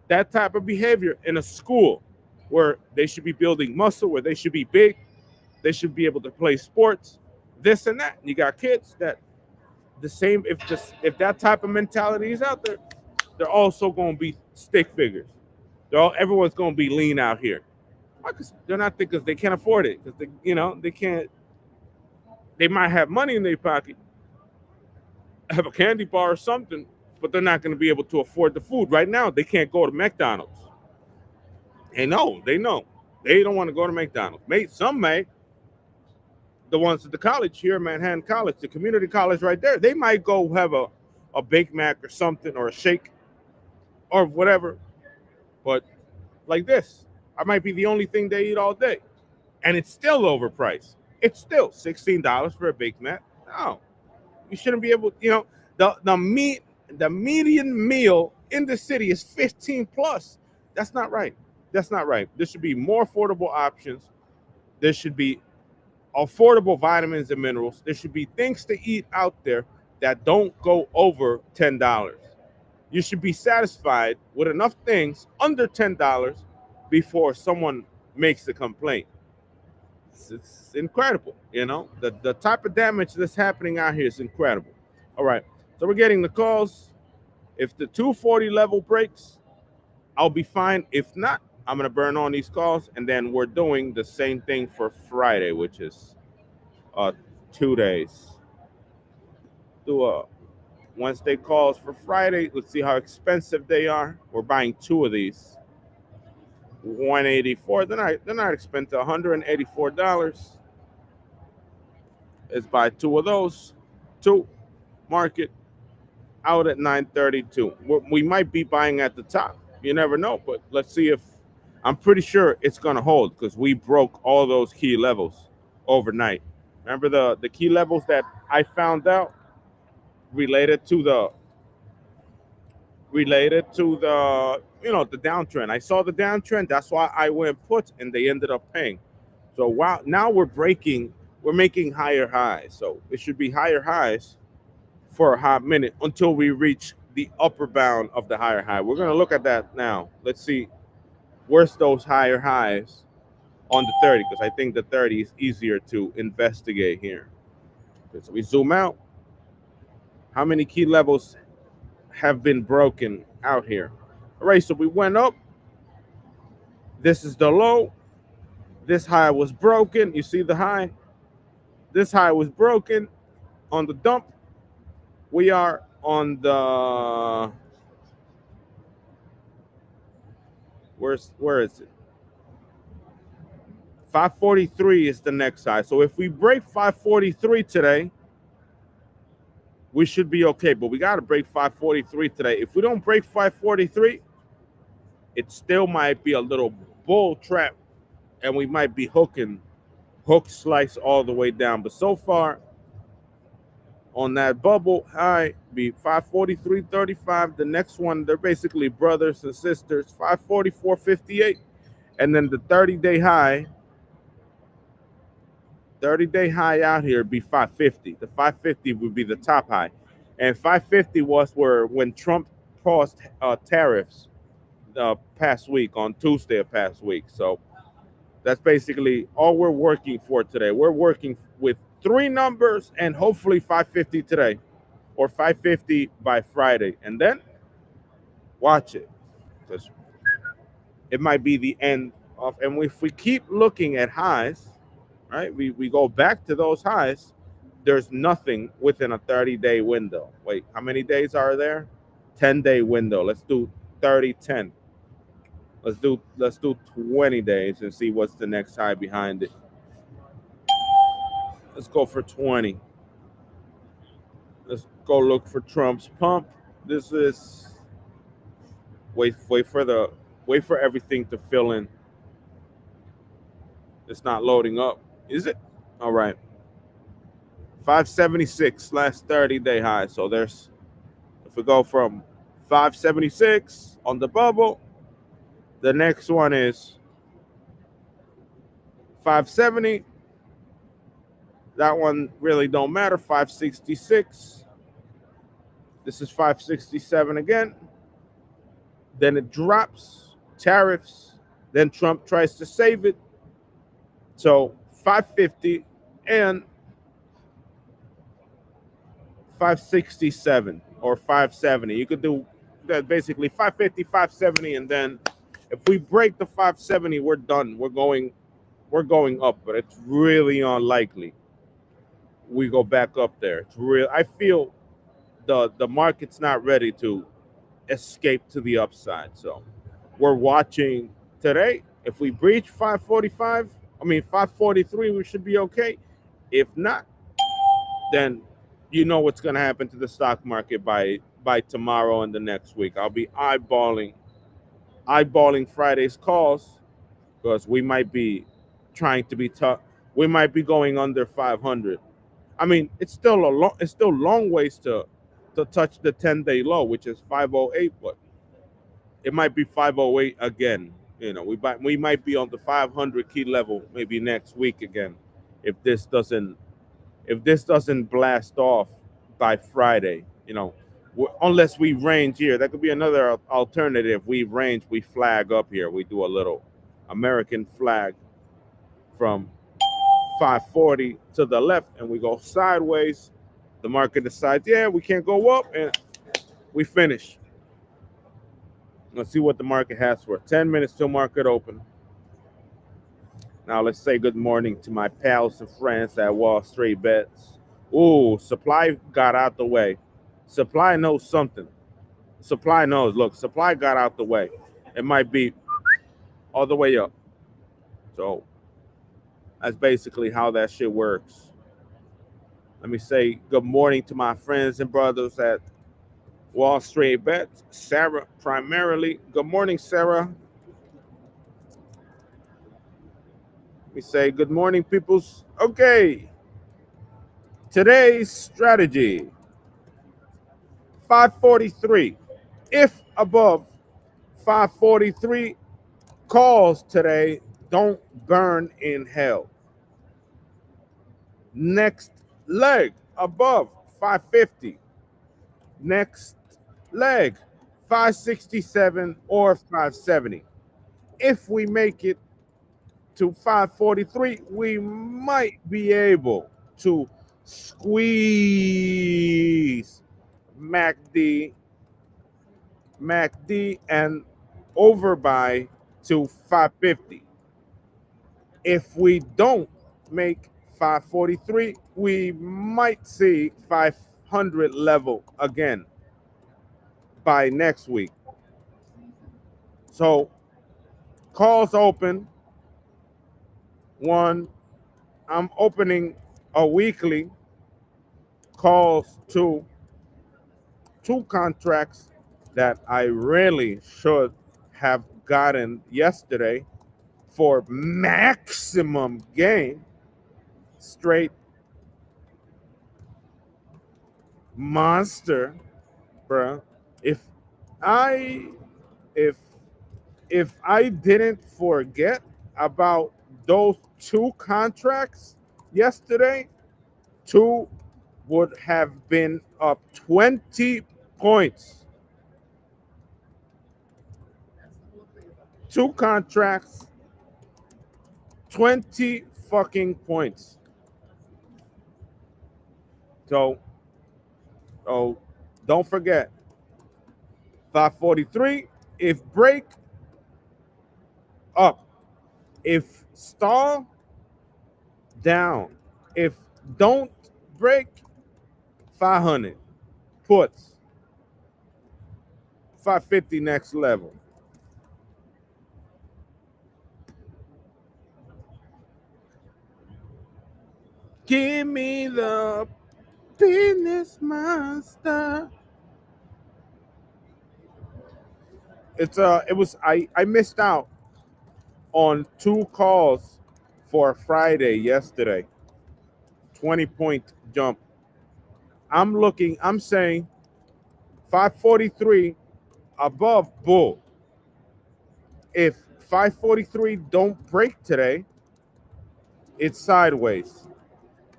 that type of behavior in a school where they should be building muscle, where they should be big, they should be able to play sports, this and that. And you got kids that the same. If that type of mentality is out there, they're also going to be stick figures. Everyone's going to be lean out here. Why? Because they're not because they can't afford it. Because they can't. They might have money in their pocket, have a candy bar or something, but they're not going to be able to afford the food. Right now, they can't go to McDonald's. They know. They don't want to go to McDonald's. Some may. The ones at the college here, Manhattan College, the community college right there, they might go have a Big Mac or something or a shake or whatever. But like this, I might be the only thing they eat all day. And it's still overpriced. It's still $16 for a Big Mac. No, you shouldn't be able, the median meal in the city is 15 plus. That's not right. There should be more affordable options. There should be affordable vitamins and minerals. There should be things to eat out there that don't go over $10. You should be satisfied with enough things under $10 before someone makes a complaint. It's incredible, the type of damage that's happening out here is incredible. All right, so we're getting the calls. If the 240 level breaks, I'll be fine. If not, I'm going to burn on these calls, and then we're doing the same thing for Friday, which is 2 days. Do Wednesday calls for Friday. Let's see how expensive they are. We're buying 2 of these. 184. They're not expensive. $184. Let's buy 2 of those. 2. Market out at 932. We might be buying at the top. You never know, but let's see if I'm pretty sure it's going to hold because we broke all those key levels overnight. Remember the key levels that I found out related to the the downtrend. I saw the downtrend. That's why I went put, and they ended up paying. So now we're making higher highs. So it should be higher highs for a hot minute until we reach the upper bound of the higher high. We're going to look at that now. Let's see where's those higher highs on the 30, because I think the 30 is easier to investigate here. Okay, so we zoom out. How many key levels have been broken out here? All right, so we went up. This is the low. This high was broken. You see the high? This high was broken on the dump. We are on the where is it? 543 is the next high. So if we break 543 today, we should be okay. But we got to break 543 today. If we don't break 543, it still might be a little bull trap, and we might be hook slice all the way down. But so far, on that bubble high be 543.35. The next one, they're basically brothers and sisters, 544.58. And then the 30-day high out here be 550. The 550 would be the top high. And 550 was where when Trump paused tariffs past week on Tuesday of past week. So that's basically all we're working for today. We're working with three numbers and hopefully 550 today or 550 by Friday. And then watch it. Because it might be the end of, and if we keep looking at highs, right, we go back to those highs, there's nothing within a 30-day window. Wait, how many days are there? 10-day window. Let's do 30, 10. Let's do 20 days and see what's the next high behind it. Let's go for 20. Let's go look for Trump's pump. This is wait for everything to fill in. It's not loading up, is it? All right. 576 last 30-day high. So there's, if we go from 576 on the bubble, the next one is 570. That one really don't matter. 566. This is 567 again. Then it drops, tariffs. Then Trump tries to save it. So 550 and 567 or 570. You could do that basically 550, 570, and then if we break the 570, we're done. We're going up, but it's really unlikely we go back up there. It's real. I feel the market's not ready to escape to the upside. So we're watching today. If we breach 543, we should be okay. If not, then you know what's going to happen to the stock market by tomorrow and the next week. I'll be eyeballing Friday's calls because we might be trying to be tough. We might be going under 500. I mean, it's still long ways to touch the 10-day low, which is 508, but it might be 508 again. You know, we might be on the 500 key level maybe next week again if this doesn't blast off by Friday. You know, unless we range here. That could be another alternative. We range, we flag up here. We do a little American flag from 540 to the left, and we go sideways. The market decides, yeah, we can't go up, and we finish. Let's see what the market has for 10 minutes till market open. Now let's say good morning to my pals and friends at Wall Street Bets. Ooh, supply got out the way. Supply knows something. Supply knows. Look, supply got out the way. It might be all the way up. So that's basically how that shit works. Let me say good morning to my friends and brothers at Wall Street Bets. Sarah, primarily. Good morning, Sarah. Let me say good morning, peoples. Okay. Today's strategy. 543. If above 543, calls today don't burn in hell. Next leg above 550. Next leg 567 or 570. If we make it to 543, we might be able to squeeze MACD and overbuy to 550. If we don't make 543, we might see 500 level again by next week. So calls open. One, I'm opening a weekly calls to two contracts that I really should have gotten yesterday for maximum gain. Straight monster, bruh. If I if if I didn't forget about those two contracts yesterday, two would have been up 20 points. Two contracts, 20 fucking points. So, oh, don't forget 543. If break, up. If stall, down. If don't break, 500. Puts 550 next level. Give me the business monster. I missed out on two calls for Friday yesterday. 20-point jump. I'm saying 543 above bull. If 543 don't break today, it's sideways.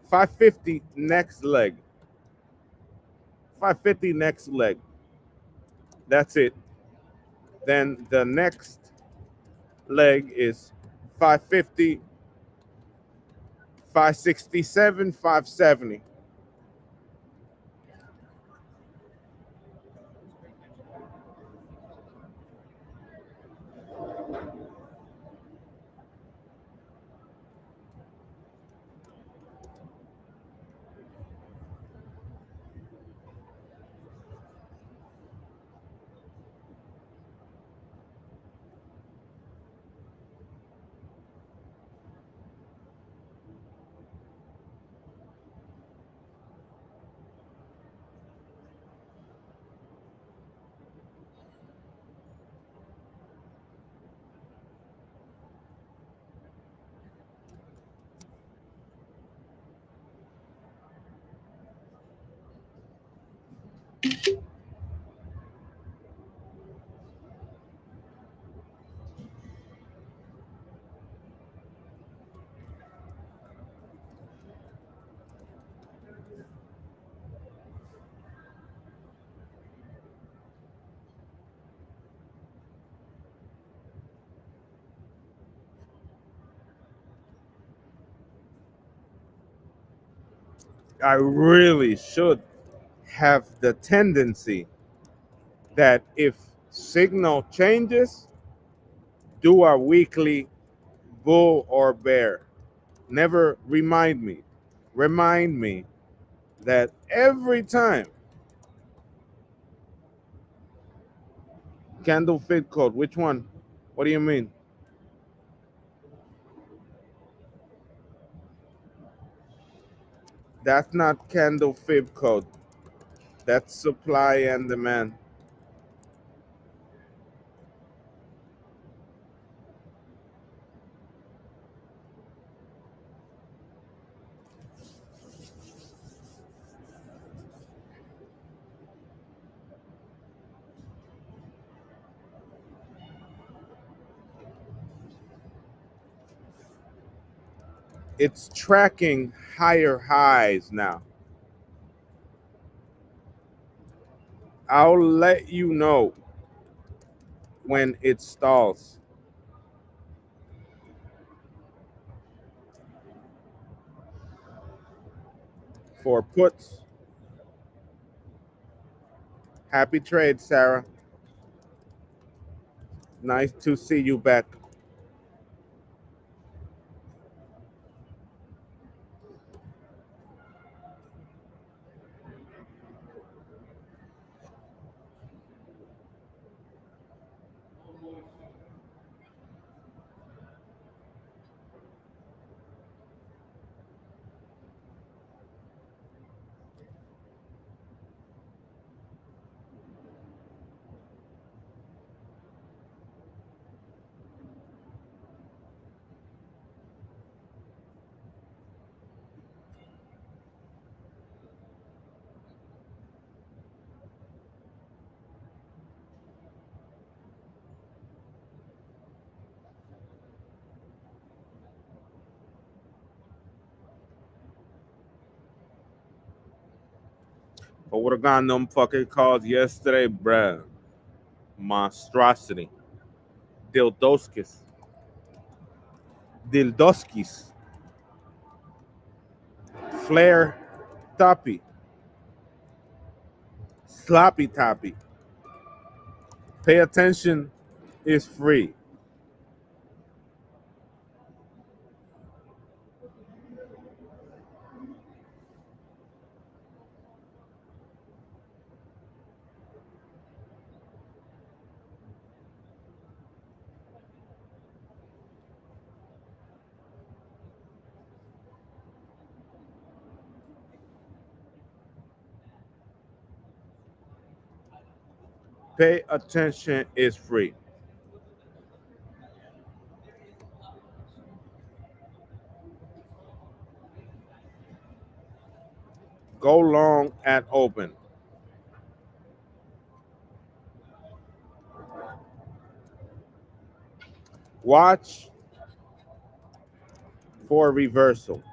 550 next leg. 550 next leg. That's it. Then the next leg is 550, 567, 570. I really should have the tendency that if signal changes, do a weekly bull or bear. Never remind me. Remind me that every time candle fit code, which one? What do you mean? That's not candle fib code. That's supply and demand. It's tracking higher highs now. I'll let you know when it stalls. For puts, happy trade, Sarah. Nice to see you back. I would have gotten them fucking calls yesterday, bruh. Monstrosity. Dildoskis. Dildoskis. Flare Toppy. Sloppy Toppy. Pay attention is free. Pay attention is free. Go long at open. Watch for reversal.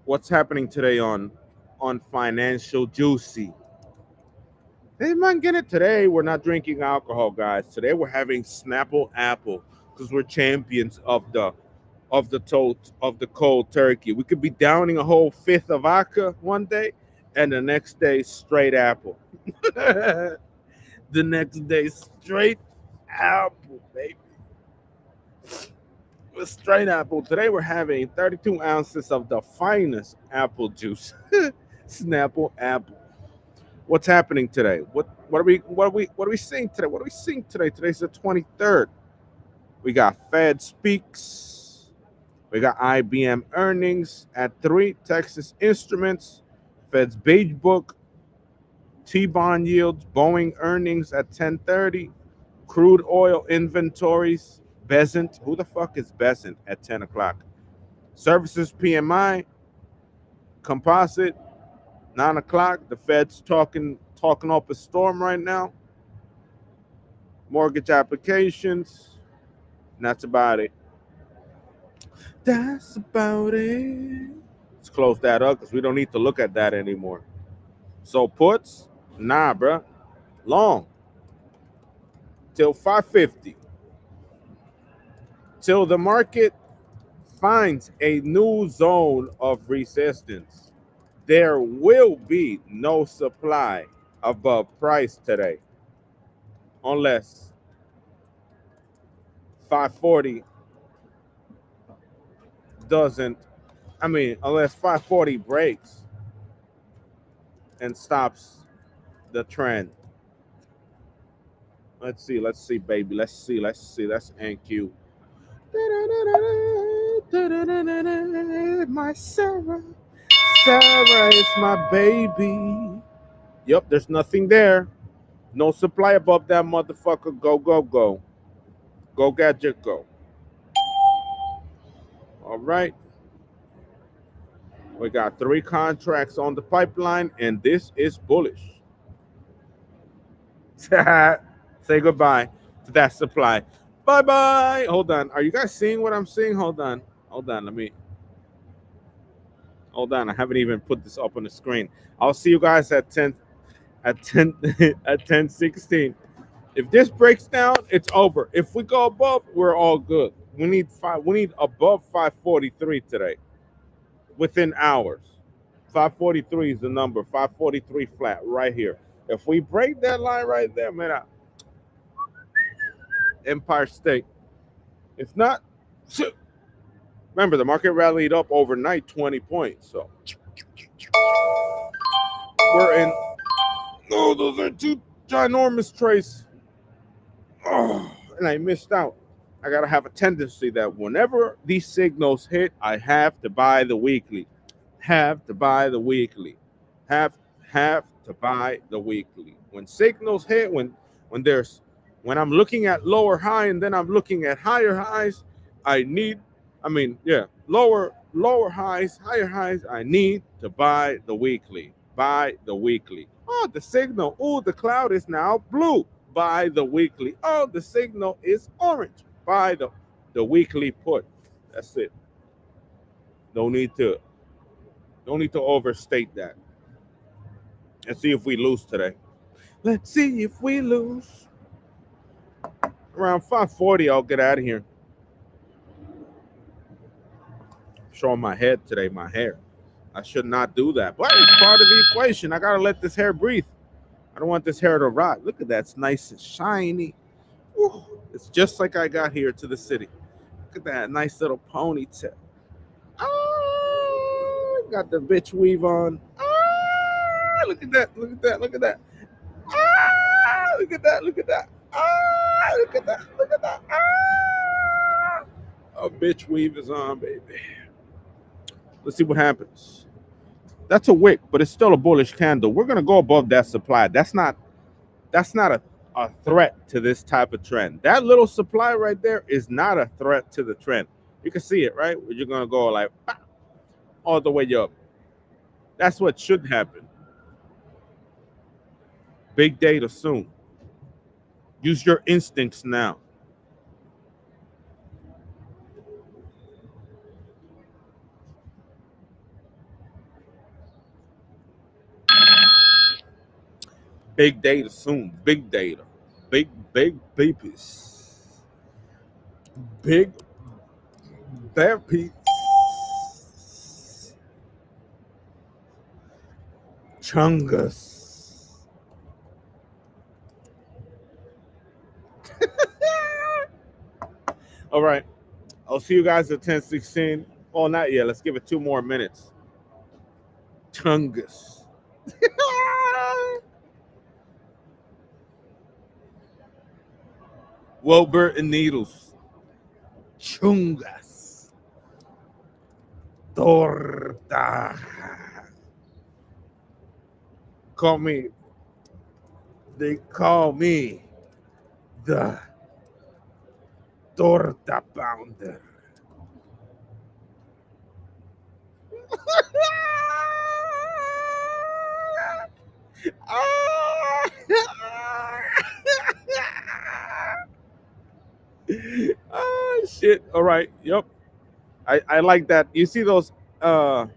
What's happening today on Financial Juicy? Hey man, get it today. We're not drinking alcohol, guys. Today we're having Snapple Apple because we're champions of the cold turkey. We could be downing a whole fifth of vodka one day, and the next day straight apple. The next day straight apple, baby. With straight apple. Today we're having 32 ounces of the finest apple juice. Snapple Apple. What's happening today? What are we seeing today? What are we seeing today? Today's the 23rd. We got Fed speaks. We got IBM earnings at 3. Texas Instruments, Fed's Beige Book, T-bond yields, Boeing earnings at 10:30. Crude oil inventories, Besant. Who the fuck is Besant at 10 o'clock? Services PMI, composite, 9 o'clock. The Fed's talking up a storm right now. Mortgage applications. And that's about it. That's about it. Let's close that up because we don't need to look at that anymore. So puts, nah, bruh. Long till 550. Till the market finds a new zone of resistance. There will be no supply above price today unless 540 doesn't, unless 540 breaks and stops the trend. Let's see, baby. Let's see. That's NQ. My Sarah. Sarah is my baby. Yep, there's nothing there. No supply above that motherfucker. Go, go, go. Go, gadget, go. All right. We got 3 contracts on the pipeline, and this is bullish. Say goodbye to that supply. Bye bye. Hold on. Are you guys seeing what I'm seeing? Hold on. Hold on. Hold on. I haven't even put this up on the screen. I'll see you guys at 10 at 10 at 10:16. If this breaks down, it's over. If we go above, we're all good. We need above 543 today within hours. 543 is the number. 543 flat right here. If we break that line right there, man, Empire State. If not, remember the market rallied up overnight 20 points. So we're in. Oh, those are 2 ginormous trays. Oh, and I missed out. I gotta have a tendency that whenever these signals hit, I have to buy the weekly. Have to buy the weekly. Have to buy the weekly. When signals hit, when there's When I'm looking at lower high and then I'm looking at higher highs, I need, lower highs, higher highs, I need to buy the weekly. Buy the weekly. Oh, the signal. Oh, the cloud is now blue. Buy the weekly. Oh, the signal is orange. Buy the weekly put. That's it. No need to don't need to overstate that. Let's see if we lose today. Let's see if we lose. Around 5:40, I'll get out of here. Showing my head today, my hair. I should not do that, but it's part of the equation. I gotta let this hair breathe. I don't want this hair to rot. Look at that, it's nice and shiny. Woo. It's just like I got here to the city. Look at that nice little ponytail. Got the bitch weave on. Look at that, look at that, look at that. Look at that, look at that. Look at that, look at that. A bitch weave is on, baby. Let's see what happens. That's a wick, but it's still a bullish candle. We're gonna go above that supply. That's not a threat to this type of trend. That little supply right there is not a threat to the trend. You can see it, right? You're gonna go like all the way up. That's what should happen. Big data soon. Use your instincts now. Big data soon. Big data. Big babies. Big babies. Chungus. All right. I'll see you guys at 10:16. Oh, not yet. Let's give it 2 more minutes. Chungus. Wilbur and Needles. Chungas. Torta. Call me. They call me the Torta Pounder. Oh shit. All right. Yep. I like that. You see those that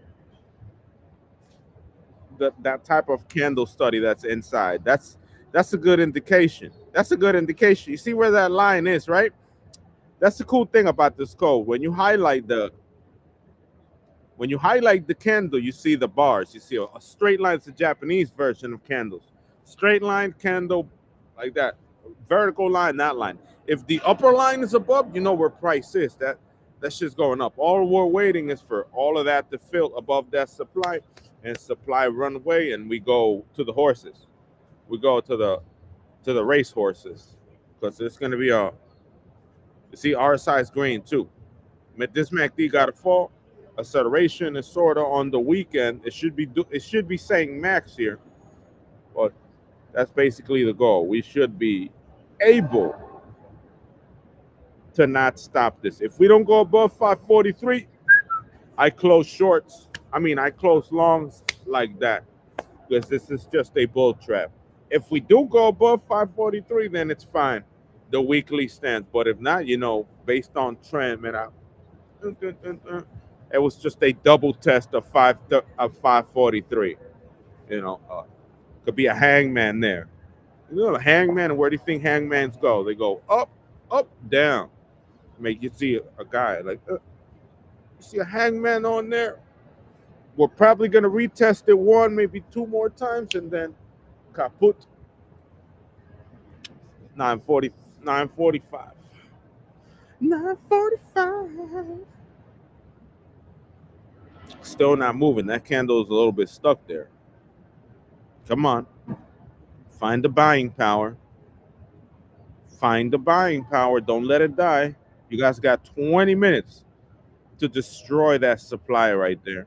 type of candle study that's inside. That's a good indication. That's a good indication. You see where that line is, right? That's the cool thing about this code. When you highlight the candle, you see the bars. You see a straight line. It's a Japanese version of candles. Straight line candle like that. Vertical line, that line. If the upper line is above, you know where price is. That shit's going up. All we're waiting is for all of that to fill above that supply, and supply run away, and we go to the horses. We go to the race horses, because it's gonna be a, you see RSI is green too. This MACD got to fall. Acceleration is sort of on the weekend. It should be saying max here, but that's basically the goal. We should be able to not stop this. If we don't go above 543, I close shorts. I close longs like that, because this is just a bull trap. If we do go above 543, then it's fine. The weekly stands. But if not, based on trend, man, it was just a double test of 543. Could be a hangman there. A hangman. Where do you think hangmans go? They go up, up, down. Make you see a guy like, you see a hangman on there. We're probably gonna retest it one, maybe two more times, and then kaput. 940, 945. 945. Still not moving. That candle is a little bit stuck there. Come on. Find the buying power. Find the buying power. Don't let it die. You guys got 20 minutes to destroy that supply right there.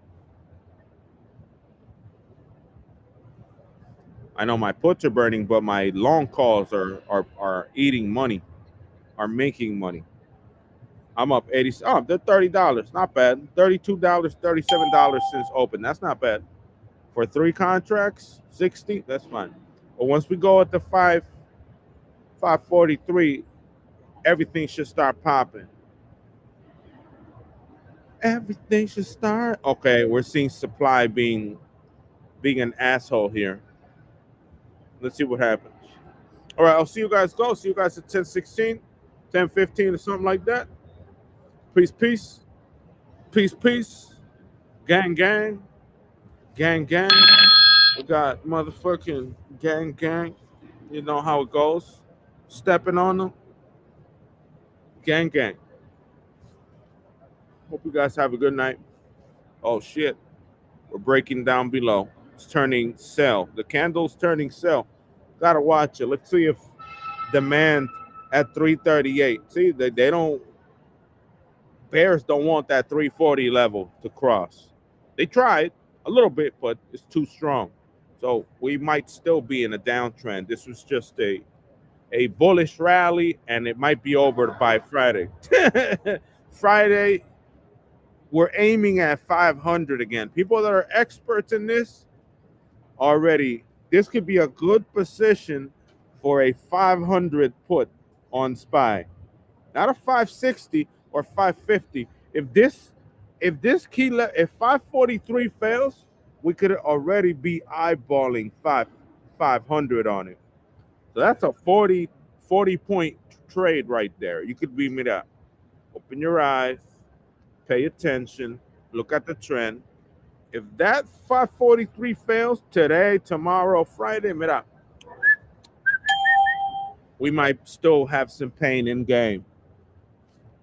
I know my puts are burning, but my long calls are eating money, are making money. I'm up 80. Oh, they're $30. Not bad. $32, $37 since open. That's not bad. For 3 contracts, 60, that's fine. But once we go at the 543, everything should start popping. Everything should start. Okay, we're seeing supply being an asshole here. Let's see what happens. All right, I'll see you guys go. See you guys at 10:16, 10:15, or something like that. Peace, peace, peace, peace. Gang, gang, gang, gang. We got motherfucking gang, gang. You know how it goes. Stepping on them. Gang, gang. Hope you guys have a good night. Oh shit. We're breaking down below. It's turning sell. The candle's turning sell. Gotta watch it. Let's see if demand at 338. See, they don't Bears don't want that 340 level to cross. They tried a little bit, but it's too strong. So we might still be in a downtrend. This was just a bullish rally, and it might be over by Friday. Friday, we're aiming at 500 again. People that are experts in this already, this could be a good position for a 500 put on SPY, not a 560 or 550. If 543 fails, we could already be eyeballing 500 on it. So that's a 40 point trade right there. You could beam it up. Open your eyes, pay attention, look at the trend. If that 543 fails today, tomorrow, Friday, mira, we might still have some pain in game.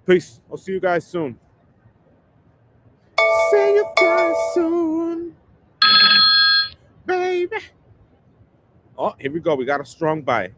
Peace. I'll see you guys soon. See you guys soon, baby. Oh, here we go. We got a strong buy.